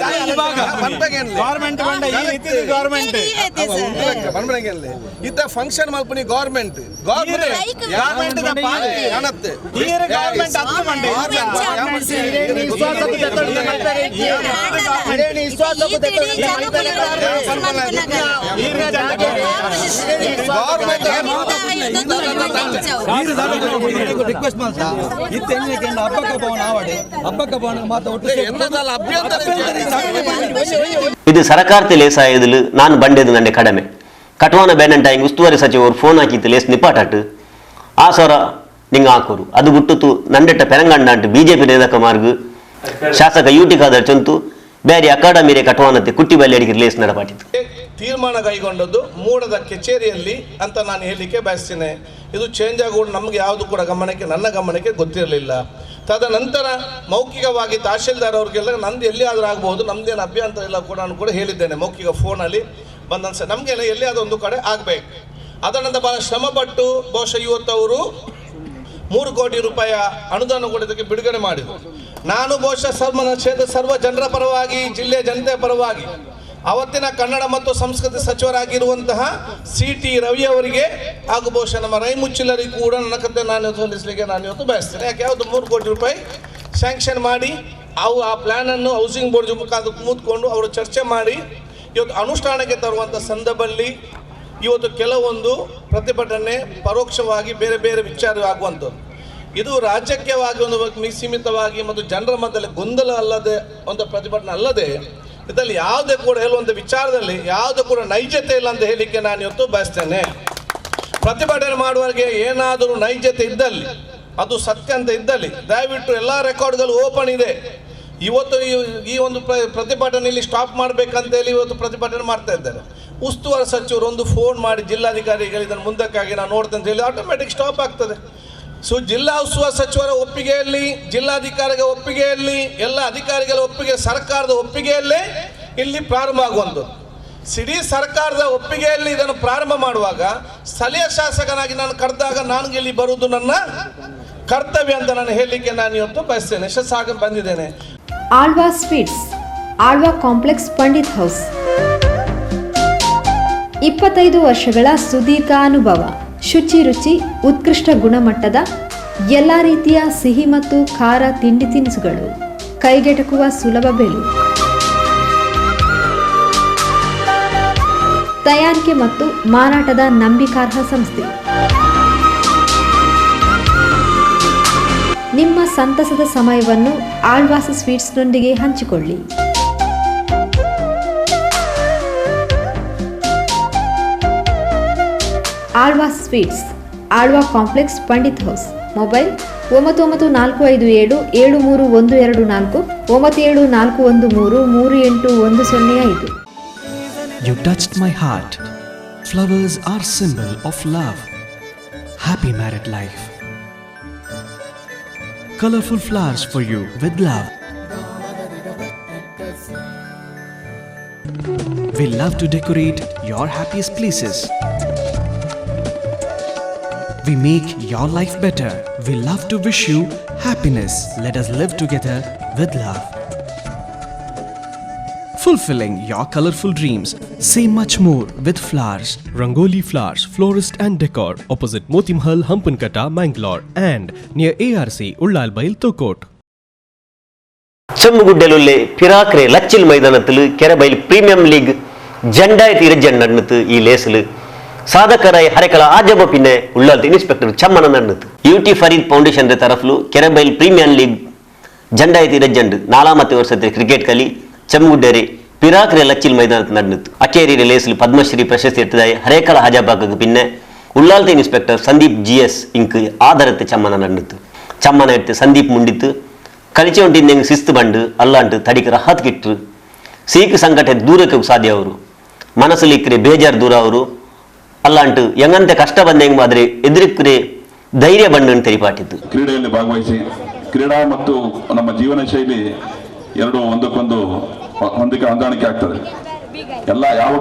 ಗವರ್ಮೆಂಟ್ ಬಂಡ ಈ ರೀತಿ ಗವರ್ಮೆಂಟ್ ಬಂದ್ಬಿಡಂಗೆ ಇತ್ತ ಫಂಕ್ಷನ್ ಮಲ್ಪನಿ ಗವರ್ಮೆಂಟ್ ಗವರ್ಮೆಂಟ್ ಕಾಣತ್ತೆ ಈರೆ ಗವರ್ಮೆಂಟ್ ಹತ್ತು ಮಂಡೆ ರಿಕ್ವೆಸ್ಟ್ ಮಾಡ್ತಾ ಹಬ್ಬಕ್ಕ ಭವನ ಆವಡೆ ಹಬ್ಬಕ್ಕ ಭವನ ಮಾತಾಡ ಇದು ಸರಕಾರತೆ ಲೇಸಾಯದಿಲು ನಾನು ಬಂಡೆದು ನಂಡೆ ಕಡಿಮೆ ಕಟ್ವಾನ ಬೇನಂಟಾಯಿಂಗ್ ಉಸ್ತುವಾರಿ ಸಚಿವರು ಫೋನ್ ಹಾಕಿತ್ತು ಲೇಸ್ ನಿಪಾಟಾಟ್ ಆ ಸೌರ ನಿಂಗೆ ಹಾಕೋರು ಅದು ಬಿಟ್ಟು ನಂಡೆಟ್ಟ ಪೆರಂಗಂಡ ಅಂಟು ಬಿಜೆಪಿ ನೇದಕ ಮಾರ್ಗ ಶಾಸಕ ಯುಟಿ ಖಾದರ್ ಚಂತು ಬೇರೆ ಅಕಾಡೆಮಿರೆ ಕಟ್ವಾನತೆ ಕುಟ್ಟಿ ಬಲ್ಲೆ ಅಡಿಗೆ ಲೇಸ್ ನಡಪಾಟಿತ್ತು ತೀರ್ಮಾನ ಕೈಗೊಂಡದ್ದು ಮೂಡದ ಕಚೇರಿಯಲ್ಲಿ ಅಂತ ನಾನು ಹೇಳಲಿಕ್ಕೆ ಬಯಸ್ತೇನೆ. ಇದು ಚೇಂಜ್ ಆಗೋದು ನಮಗೆ ಯಾವುದು ಕೂಡ ನನ್ನ ಗಮನಕ್ಕೆ ಗೊತ್ತಿರಲಿಲ್ಲ. ತದನಂತರ ಮೌಖಿಕವಾಗಿ ತಹಶೀಲ್ದಾರ್ ಅವ್ರಿಗೆಲ್ಲ ನಂದು ಎಲ್ಲಿಯಾದರೂ ಆಗ್ಬೋದು, ನಮ್ದೇನು ಅಭ್ಯಂತರ ಇಲ್ಲ ಕೂಡ ನಾನು ಕೂಡ ಹೇಳಿದ್ದೇನೆ ಮೌಖಿಕ ಫೋನಲ್ಲಿ ಬಂದನ್ಸ ನಮಗೆಲ್ಲ ಎಲ್ಲಿಯಾದರೂ ಒಂದು ಕಡೆ ಆಗಬೇಕು. ಅದರಿಂದ ಭಾಳ ಶ್ರಮಪಟ್ಟು ಬಹುಶಃ ಇವತ್ತವರು 3 ಕೋಟಿ ರೂಪಾಯಿ ಅನುದಾನ ಕೊಡೋದಕ್ಕೆ ಬಿಡುಗಡೆ ಮಾಡಿದರು. ನಾನು ಬಹುಶಃ ಸರ್ವ ಜನರ ಪರವಾಗಿ ಜಿಲ್ಲೆಯ ಜನತೆಯ ಪರವಾಗಿ ಅವತ್ತಿನ ಕನ್ನಡ ಮತ್ತು ಸಂಸ್ಕೃತಿ ಸಚಿವರಾಗಿರುವಂತಹ CT ರವಿ ಅವರಿಗೆ ಹಾಗೂ ಬಹುಶಃ ನಮ್ಮ ರೈಮುಚ್ಚಿಲರಿಗೆ ಕೂಡ ನನ್ನ ಕತೆ ನಾನು ಸಲ್ಲಿಸಲಿಕ್ಕೆ ನಾನು ಇವತ್ತು ಬಯಸ್ತೇನೆ. ಯಾಕೆ ಯಾವುದು 3 ಕೋಟಿ ರೂಪಾಯಿ ಸ್ಯಾಂಕ್ಷನ್ ಮಾಡಿ ಆ ಪ್ಲ್ಯಾನನ್ನು ಹೌಸಿಂಗ್ ಬೋರ್ಡ್ ಮುಖಾಂತರ ಕೂತ್ಕೊಂಡು ಅವರು ಚರ್ಚೆ ಮಾಡಿ ಇವತ್ತು ಅನುಷ್ಠಾನಕ್ಕೆ ತರುವಂಥ ಸಂದರ್ಭದಲ್ಲಿ ಇವತ್ತು ಕೆಲವೊಂದು ಪ್ರತಿಭಟನೆ ಪರೋಕ್ಷವಾಗಿ ಬೇರೆ ಬೇರೆ ವಿಚಾರವಾಗುವಂಥದ್ದು. ಇದು ರಾಜಕೀಯವಾಗಿ ಒಂದು ಸೀಮಿತವಾಗಿ ಮತ್ತು ಜನರ ಮಧ್ಯದಲ್ಲಿ ಗೊಂದಲ ಅಲ್ಲದೆ ಒಂದು ಪ್ರತಿಭಟನೆ ಅಲ್ಲದೆ ಇದರಲ್ಲಿ ಯಾವುದೇ ಕೂಡ ಹೇಳುವಂಥ ವಿಚಾರದಲ್ಲಿ ಯಾವುದೇ ಕೂಡ ನೈಜತೆ ಇಲ್ಲ ಅಂತ ಹೇಳಲಿಕ್ಕೆ ನಾನು ಇವತ್ತು ಬಯಸ್ತೇನೆ. ಪ್ರತಿಭಟನೆ ಮಾಡುವವರಿಗೆ ಏನಾದರೂ ನೈಜತೆ ಇದ್ದಲ್ಲಿ, ಅದು ಸತ್ಯ ಅಂತ ಇದ್ದಲ್ಲಿ ದಯವಿಟ್ಟು ಎಲ್ಲ ರೆಕಾರ್ಡ್ಗಳು ಓಪನ್ ಇದೆ. ಇವತ್ತು ಈ ಒಂದು ಪ್ರತಿಭಟನೆಯಲ್ಲಿ ಸ್ಟಾಪ್ ಮಾಡಬೇಕಂತೇಳಿ ಇವತ್ತು ಪ್ರತಿಭಟನೆ ಮಾಡ್ತಾ ಇದ್ದಾರೆ. ಉಸ್ತುವಾರಿ ಸಚಿವರು ಒಂದು ಫೋನ್ ಮಾಡಿ ಜಿಲ್ಲಾಧಿಕಾರಿಗಳು ಇದನ್ನು ಮುಂದಕ್ಕಾಗಿ ನಾನು ನೋಡ್ತೇನೆ ಅಂತ ಹೇಳಿ ಆಟೋಮೆಟಿಕ್ ಸ್ಟಾಪ್ ಆಗ್ತದೆ. ಸೊ ಜಿಲ್ಲಾ ಉಸ್ತುವಾರಿ ಸಚಿವರ ಒಪ್ಪಿಗೆಯಲ್ಲಿ, ಜಿಲ್ಲಾಧಿಕಾರಿಗಳ ಒಪ್ಪಿಗೆಯಲ್ಲಿ, ಎಲ್ಲ ಅಧಿಕಾರಿಗಳ ಒಪ್ಪಿಗೆ, ಸರ್ಕಾರದ ಒಪ್ಪಿಗೆಯಲ್ಲೇ ಇಲ್ಲಿ ಪ್ರಾರಂಭ ಆಗುವಂಥದ್ದು. ಸಿಡಿ ಸರ್ಕಾರದ ಒಪ್ಪಿಗೆಯಲ್ಲಿ ಇದನ್ನು ಪ್ರಾರಂಭ ಮಾಡುವಾಗ ಸ್ಥಳೀಯ ಶಾಸಕನಾಗಿ ನಾನು ಕರೆದಾಗ ನನಗೆ ಇಲ್ಲಿ ಬರುವುದು ನನ್ನ ಕರ್ತವ್ಯ ಅಂತ ನಾನು ಹೇಳಲಿಕ್ಕೆ ನಾನು ಇವತ್ತು ಬಯಸ್ತೇನೆ. ಯಶಸ್ಸಾಗಿ ಬಂದಿದ್ದೇನೆ. Alva sweets, Alva complex, Pandit house. 25 ವರ್ಷಗಳ ಸುದೀರ್ಘ ಅನುಭವ, ಶುಚಿ ರುಚಿ, ಉತ್ಕೃಷ್ಟ ಗುಣಮಟ್ಟದ ಎಲ್ಲ ರೀತಿಯ ಸಿಹಿ ಮತ್ತು ಖಾರ ತಿಂಡಿ ತಿನಿಸುಗಳು, ಕೈಗೆಟಕುವ ಸುಲಭ ಬೆಲೆ, ತಯಾರಿಕೆ ಮತ್ತು ಮಾರಾಟದ ನಂಬಿಕಾರ್ಹ ಸಂಸ್ಥೆ. ನಿಮ್ಮ ಸಂತಸದ ಸಮಯವನ್ನು ಆಳ್ವಾಸ್ ಸ್ವೀಟ್ಸ್ನೊಂದಿಗೆ ಹಂಚಿಕೊಳ್ಳಿ. Alva's sweets, Alva complex, Pandit house. Mobile 9947731224, 9741133805. You touched my heart. Flowers are symbol of love. Happy married life. colorful flowers for you with love. We love to decorate your happiest places. We make your life better. We love to wish you happiness. Let us live together with love. Fulfilling your colorful dreams. Say much more with flowers. Rangoli Flowers, Florist and Decor, opposite Moti Mahal, Hampankata, Mangalore, and near ARC, Ullalbail, Tokot. ചെമ്മുകുഡലുള്ളെ പിറാക്രെ ലച്ചിൽ മൈതാനത്തിൽ Kerebail premium league ಜಂಡಾಯತಿ ಇರಜ್ಜನ್ ನಡೆನಿತ್ತು ಈ ಲೇಸಲು ಸಾಧಕರಾಯ ಹರೆಕಳ ಆಜಬ ಪಿನ್ನೆ ಉಳ್ಳಾಲ್ತಿ ಇನ್ಸ್ಪೆಕ್ಟರ್ ಚಮ್ಮನ ನಡೆನಿತ್ತು ಯುಟಿ ಫರೀದ್ ಫೌಂಡೇಶನ್ ತರಫ್ಲು ಕೆರೆಬೈಲ್ ಪ್ರೀಮಿಯಂ ಲೀಗ್ ಜಂಡಾಯತಿ ಇರಜ್ಜಂಡ್ 4ാമത്തെ ವರ್ಷത്തെ ಕ್ರಿಕೆಟ್ ಕಲಿ ಚೆಮ್ಮುಗುಡ್ಡೆರೆ ಪಿರಾಕ್ರೆ ಲಚ್ಚಿಲ್ ಮೈದಾನത്തിൽ ನಡೆನಿತ್ತು ಅಕೇರಿ ಲೇಸಲು ಪದ್ಮಶ್ರೀ ಪ್ರಶಸ್ತಿ ಎತ್ತದಾಯ ಹರೇಕಳ ಹಜಾಬಾಕಕ್ಕೆ ಪಿನ್ನೆ ಉಳ್ಳಾಲ್ತಿ ಇನ್ಸ್ಪೆಕ್ಟರ್ ಸಂದೀಪ್ ಜಿಎಸ್ ಇಂಕ್ ಆಧಾರത്തെ ಚಮ್ಮನ ನಡೆನಿತ್ತು ಚಮ್ಮನ ಎತ್ತು ಸಂದೀಪ್ ಮುಂಡಿತ್ತು ಕಲಿಚೆ ಹೊಂಟಿಂದ ಹೆಂಗೆ ಶಿಸ್ತು ಬಂಡು ಅಲ್ಲಾಂಟು ತಡಿಕರ ಹತ್ ಕಿಟ್ರು ಸೀಕ್ ಸಂಕಟ ದೂರಕ್ಕೆ ಸಾಧ್ಯ ಅವರು ಮನಸ್ಸಲ್ಲಿಕ್ಕರೆ ಬೇಜಾರು ದೂರ ಅವರು ಅಲ್ಲಾಂಟು ಹೆಂಗಂತೆ ಕಷ್ಟ ಬಂದ ಹೆಂಗೆ ಆದರೆ ಎದುರಿಕ್ಕರೆ ಧೈರ್ಯ ಬಂಡು ಅಂತ ತೆರಿಪಾಟಿತ್ತು. ಕ್ರೀಡೆಯಲ್ಲಿ ಭಾಗವಹಿಸಿ ಕ್ರೀಡಾ ಮತ್ತು ನಮ್ಮ ಜೀವನ ಶೈಲಿ ಎರಡು ಒಂದಕ್ಕೊಂದು ಹೊಂದಾಣಿಕೆ ಆಗ್ತದೆ. ಎಲ್ಲ ಯಾವ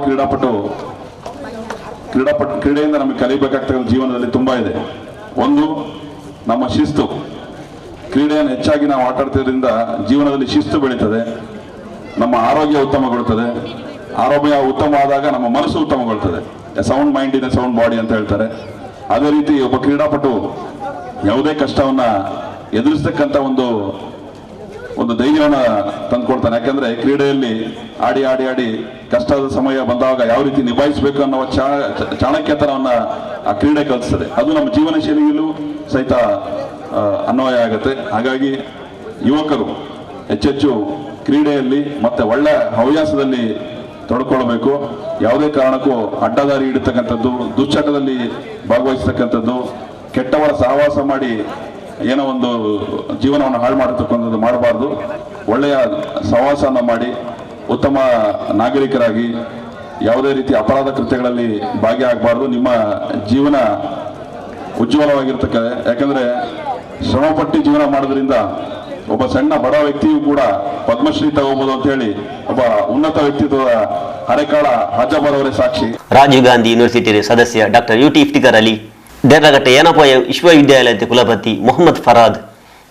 ಕ್ರೀಡೆಯಿಂದ ನಮಗೆ ಕಲಿಬೇಕಾಗ್ತಕ್ಕಂಥ ಜೀವನದಲ್ಲಿ ತುಂಬ ಇದೆ. ಒಂದು ನಮ್ಮ ಶಿಸ್ತು. ಕ್ರೀಡೆಯನ್ನು ಹೆಚ್ಚಾಗಿ ನಾವು ಆಟಾಡ್ತಿರೋದ್ರಿಂದ ಜೀವನದಲ್ಲಿ ಶಿಸ್ತು ಬೆಳೀತದೆ, ನಮ್ಮ ಆರೋಗ್ಯ ಉತ್ತಮಗೊಳ್ಳುತ್ತದೆ. ಆರೋಗ್ಯ ಉತ್ತಮವಾದಾಗ ನಮ್ಮ ಮನಸ್ಸು ಉತ್ತಮಗೊಳ್ಳುತ್ತದೆ. A sound mind in a sound body ಅಂತ ಹೇಳ್ತಾರೆ. ಅದೇ ರೀತಿ ಒಬ್ಬ ಕ್ರೀಡಾಪಟು ಯಾವುದೇ ಕಷ್ಟವನ್ನು ಎದುರಿಸ್ತಕ್ಕಂಥ ಒಂದು ಧೈರ್ಯವನ್ನು ತಂದುಕೊಳ್ತಾನೆ. ಯಾಕಂದರೆ ಕ್ರೀಡೆಯಲ್ಲಿ ಆಡಿ ಆಡಿ ಆಡಿ ಕಷ್ಟದ ಸಮಯ ಬಂದಾಗ ಯಾವ ರೀತಿ ನಿಭಾಯಿಸಬೇಕು ಅನ್ನೋ ಚಾಣಕ್ಯತನವನ್ನು ಆ ಕ್ರೀಡೆ ಕಲಿಸ್ತದೆ. ಅದು ನಮ್ಮ ಜೀವನ ಶೈಲಿಯಲ್ಲೂ ಸಹಿತ ಅನ್ವಯ ಆಗುತ್ತೆ. ಹಾಗಾಗಿ ಯುವಕರು ಹೆಚ್ಚೆಚ್ಚು ಕ್ರೀಡೆಯಲ್ಲಿ ಮತ್ತೆ ಒಳ್ಳೆ ಹವ್ಯಾಸದಲ್ಲಿ ತೊಡ್ಕೊಳ್ಬೇಕು. ಯಾವುದೇ ಕಾರಣಕ್ಕೂ ಅಡ್ಡದಾರಿ ಇಡತಕ್ಕಂಥದ್ದು, ದುಶ್ಚಟದಲ್ಲಿ ಭಾಗವಹಿಸ್ತಕ್ಕಂಥದ್ದು, ಕೆಟ್ಟವರ ಸಹವಾಸ ಮಾಡಿ ಏನೋ ಒಂದು ಜೀವನವನ್ನು ಹಾಳು ಮಾಡತಕ್ಕಂಥದ್ದು ಮಾಡಬಾರ್ದು. ಒಳ್ಳೆಯ ಸಹವಾಸವನ್ನು ಮಾಡಿ ಉತ್ತಮ ನಾಗರಿಕರಾಗಿ ಯಾವುದೇ ರೀತಿ ಅಪರಾಧ ಕೃತ್ಯಗಳಲ್ಲಿ ಭಾಗಿಯಾಗಬಾರ್ದು. ನಿಮ್ಮ ಜೀವನ ಉಜ್ವಲವಾಗಿರ್ತಕ್ಕಂಥ, ಯಾಕಂದರೆ ಶ್ರಮಪಟ್ಟು ಜೀವನ ಮಾಡೋದ್ರಿಂದ ಒಬ್ಬ ಸಣ್ಣ ಬಡ ವ್ಯಕ್ತಿಯು ಕೂಡ ಪದ್ಮಶ್ರೀ ತಗೋಬಹುದು ಅಂತ ಹೇಳಿ ಒಬ್ಬ ಉನ್ನತ ವ್ಯಕ್ತಿತ್ವದ ಹರೆಕಾಳ ಹಜಬರವರೇ ಸಾಕ್ಷಿ. ರಾಜೀವ್ ಗಾಂಧಿ ಯೂನಿವರ್ಸಿಟಿ ಸದಸ್ಯ ಡಾಕ್ಟರ್ ಯುಟಿ ಇಫ್ತಿಕರ್ ಅಲಿ, ದೇರ್ಲಗಟ್ಟೆ ಏನಪೋಯ ವಿಶ್ವವಿದ್ಯಾಲಯದ ಕುಲಪತಿ ಮೊಹಮ್ಮದ್ ಫರಾದ್,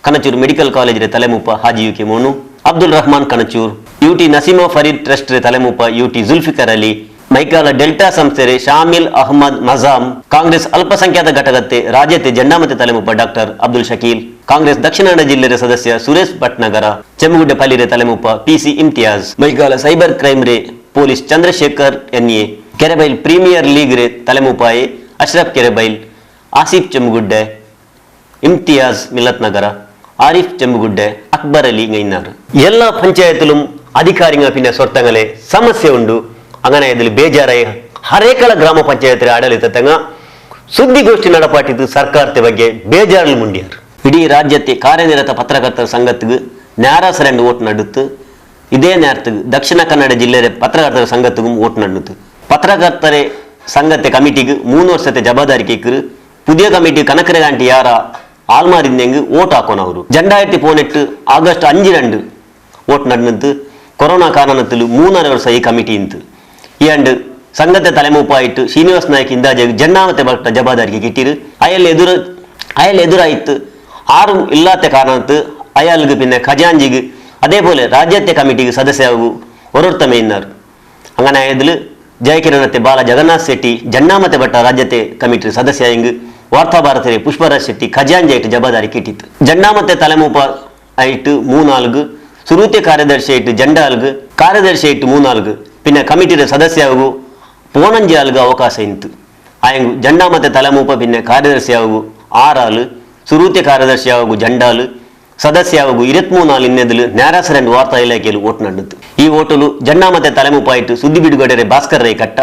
ಕನಚೂರು ಮೆಡಿಕಲ್ ಕಾಲೇಜಿನ ತಲೆಮುಪ್ಪ Haji UK Monu, Abdul Rahman Kanachur, UT Naseema Fareed trust ತಲೆಮುಪ್ಪ ಯುಟಿ ಜುಲ್ಫಿಕರ್ ಅಲಿ, ಮೈಕಾಲ ಡೆಲ್ಟಾ ಸಂಸ್ಥೆ ಶಾಮಿಲ್ ಅಹಮದ್ ಮಜಾಮ್, ಕಾಂಗ್ರೆಸ್ ಅಲ್ಪಸಂಖ್ಯಾತ ಘಟಕತೆ ರಾಜ್ಯತೆ ಜಂಡಾಮತೆ ತಲೆಮುಪ್ಪ ಡಾಕ್ಟರ್ ಅಬ್ದುಲ್ ಶಕೀಲ್, ಕಾಂಗ್ರೆಸ್ ದಕ್ಷಿಣ ಕನ್ನಡ ಜಿಲ್ಲೆ ಸದಸ್ಯ ಸುರೇಶ್ ಭಟ್ನಗರ, ಚೆಮ್ಮಗುಡ್ಡೆ ಪಲ್ಲಿರೆ ತಲೆಮುಪ್ಪ PC Imtiaz, Maikala cyber crime ರೇ police Chandrashekhar NA, Kerebail premier league ರೇ ತಲೆಮುಪ್ಪಾಯೆ ಅಶ್ರಫ್ ಕೆರೆಬೈಲ್, ಆಸಿಫ್ ಚೆಮ್ಮಗುಡ್ಡೆ, ಇಮ್ತಿಯಾಜ್ ಮಿಲ್ಲತ್ ನಗರ, ಆರಿಫ್ ಚೆಮ್ಮಗುಡ್ಡೆ, ಅಕ್ಬರ್ ಅಲಿ ಗೈನಾರ್. ಎಲ್ಲ ಪಂಚಾಯತಿലും ಅಧಿಕಾರಿಗಳ ಪಿನ್ನ ಸೊರ್ತಂಗಲೆ ಸಮಸ್ಯೆ ಉಂಡು. അങ്ങനെ ഇതിൽ ಬೇಜಾರಾയി ಹರೇಕಳ ಗ್ರಾಮ ಪಂಚಾಯತ್ ಆಡಳಿತ ತಂಗ ಸುದ್ದಿಗೋಷ್ಠಿ ನಡಪಾಟಿದ್ದು ಸರ್ಕಾರದ ಬಗ್ಗೆ ಬೇಜಾರಲ್ಲಿ ಮುಂಡಿಯಾರು. ಇಡೀ ರಾಜ್ಯത്തെ ಕಾರ್ಯನಿರತ ಪತ್ರಕರ್ತರ ಸಂಘತ್ತಿಗೆ ನ್ಯಾರಾಸ 2 ಓಟ್ ನಡುತ್ತು. ಇದೇ ನೇರத்துக்கு ದಕ್ಷಿಣ ಕನ್ನಡ ಜಿಲ್ಲೆಯ ಪತ್ರಕರ್ತರ ಸಂಘತ್ತಿಗೂ ಓಟ್ ನಡುತ್ತು. ಪತ್ರಕರ್ತರ ಸಂಘത്തെ ಕಮಿಟಿಗೆ 3 ವರ್ಷത്തെ ಜವಾಬ್ದಾರಿಕೆ പുതിയ കമ്മിറ്റി കണക്കര കാണ്ടി യാറ ആൾമാരിന്നെങ്കിൽ വോട്ട് ആക്കണവർ. 2018 ಆಗಸ್ಟ್ 5 വോട്ട് നടന്നിട്ട് കൊറോണ കാരണത്തിൽ 3.5 ವರ್ಷ ಈ ಕಮಿಟಿ ಇಂತು. ಈ ಅಂಡ್ ಸಂಘದ ತಲೆಮೂಪಾಯಿಟ್ಟು ಶ್ರೀನಿವಾಸ್ ನಾಯಕ್ ಇಂದಾಜ ಜನ್ನಾಮತೆ ಬಟ್ಟ ಜವಾಬ್ದಾರಿಗೆ ಕಿಟ್ಟಿರು. ಅಯಲ್ ಎದುರಾಯಿತು 6 ಇಲ್ಲಾತ ಕಾರಣತ್ತು ಅಯಾಲ್ಗೆ പിന്നെ ಖಜಾಂಜಿಗೆ അതേപോലെ ರಾಜ್ಯത്തെ ಕಮಿಟಿಗೆ ಸದಸ್ಯವು ಹೊರಡ್ತಮೆ ಇన్నారు. അങ്ങനെ ആയതിൽ ಜಯಕಿರಣತೆ ಬಾಲ ಜಗನ್ನಾಥ್ ಶೆಟ್ಟಿ ಜನ್ನಾಮತೆ ಬಟ್ಟ ರಾಜ್ಯತೆ ಕಮಿಟಿ ಸದಸ್ಯ ಹಿಂಗ್ ವಾರ್ತಾ ಭಾರತರೆ ಪುಷ್ಪರಾಜ್ ಶೆಟ್ಟಿ ಖಜಾಂಜಿ ಆಯ್ತು ಜವಾಬ್ದಾರಿ ಕಿಟ್ಟಿತ್ತು. ಜನ್ನಾಮತೆ ತಲೆಮೂಪ ಆಯ್ತು 3-4, ಸುರೂತೆ ಕಾರ್ಯದರ್ಶಿ ಆಯ್ತು ಜಂಡಾಲ್ಗೆ ಕಾರ್ಯದರ್ಶಿ ಆಯ್ತು 3-4, പിന്നെ കമ്മിറ്റിയുടെ സദസ്യാവു 15 ആൾക്ക് അവകാശ ഇತ್ತು. ആയെങ്കിൽ ജണ്ടാമത്തെ തലമൂപ്പ പിന്നെ ಕಾರ್ಯದರ್ಶಿಯಾಗು 6 ಆಳು, ಸುರೂತೆ ಕಾರ್ಯದರ್ಶಿಯಾಗು ಜಂಡಾಲು, ಸದಸ್ಯಾಗು 23 ಆಳು. ಇನ್ನೆದಲು ನ್ಯಾರಾಸ 2 ವಾರ್ತಾ ಇಲಾಖೆಯಲ್ಲಿ ಓಟ್ ನಡೆದಿತ್ತು. ಈ ಓಟಲು ಜನ್ನಾಮತೆ ತಲೆಮೂಪಾಯಿಟ್ಟು ಸುದ್ದಿ ಬಿಡುಗಡೆ ಭಾಸ್ಕರ್ ರೈ ಕಟ್ಟ,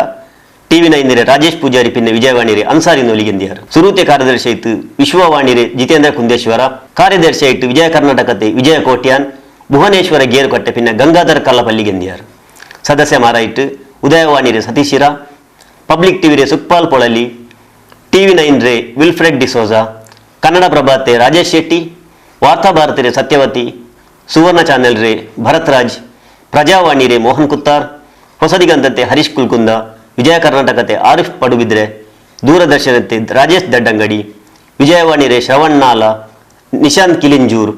TV9 ರಾಜೇಶ್ ಪೂಜಾರಿ ಪಿನ್ನೆ ವಿಜಯವಾಣಿರೆ ಅನ್ಸಾರಿ ನೊಲಿಗೆಂದಿಯಾರು. ಸುರೂತೆ ಕಾರ್ಯದರ್ಶಿ ಆಯ್ತು ವಿಶ್ವವಾಣಿರೆ ಜಿತೇಂದ್ರ ಕುಂದೇಶ್ವರ, ಕಾರ್ಯದರ್ಶಿ ಆಯ್ತು ವಿಜಯ ಕರ್ನಾಟಕತೆ ವಿಜಯ ಕೋಟ್ಯಾನ್, ಭುವನೇಶ್ವರ ಗೇರುಕಟ್ಟೆ ಪಿನ್ನ ಗಂಗಾಧರ್ ಕಲ್ಲಪಲ್ಲಿಗೆಂದಿಯಾರು. ಸದಸ್ಯಮಾರಾಯಿಟ್ಟು ಉದಯವಾಣಿರೆ ಸತೀಶಿರ, ಪಬ್ಲಿಕ್ ಟಿವಿರೆ ಸುಕ್ಪಾಲ್ ಪೊಳಲಿ, TV9 ವಿಲ್ಫ್ರೆಡ್ ಡಿಸೋಜಾ, ಕನ್ನಡ ಪ್ರಭಾತೆ ರಾಜೇಶ್ ಶೆಟ್ಟಿ, ವಾರ್ತಾ ಭಾರತಿ ರೇ ಸತ್ಯವತಿ, ಸುವರ್ಣ ಚಾನೆಲ್ ರೇ ಭರತ್ ರಾಜ್, ಪ್ರಜಾವಾಣಿ ರೇ ಮೋಹನ್ ಕುತ್ತಾರ್, ಹೊಸದಿಗಂತತೆ ಹರೀಶ್ ಕುಲ್ಕುಂದ, ವಿಜಯ ಕರ್ನಾಟಕತೆ ಆರಿಫ್ ಪಡುಬಿದ್ರೆ, ದೂರದರ್ಶನತೆ ರಾಜೇಶ್ ದಡ್ಡಂಗಡಿ, ವಿಜಯವಾಣಿ ರೇ ಶ್ರವಣ್ ನಾಲ, ನಿಶಾಂತ್ ಕಿಲಿಂಜೂರ್,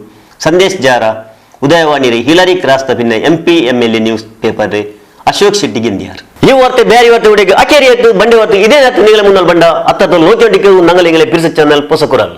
ಸಂದೇಶ್ ಜಾರ, ಉದಯವಾಣಿ ರೇ ಹಿಲರಿ ಕ್ರಾಸ್ ತಪಿನ MP MLA ನ್ಯೂಸ್ ಪೇಪರ್ ರೇ ಅಶೋಕ್ ಶೆಟ್ಟಿ ಗಿಂದಿಯಾರ್. ಈ ವಾರ್ತೆ ಬೇರೆ ವಾರ್ತೆ ಉಡೆಗೆ ಅಕೇರಿ ಬಂಡೆ ವಾರ್ತೆ ಇದೇ ನೀಗಳ ಮುನ್ನಲ್ ಬಂಡ ಅತ್ತ ನೋಚೊಂಡಿಗೆ ನಂಗಲಿಂಗಲೆ ಪಿರ್ಸ ಚಾನಲ್ ಪೊಸಕುರಲ್.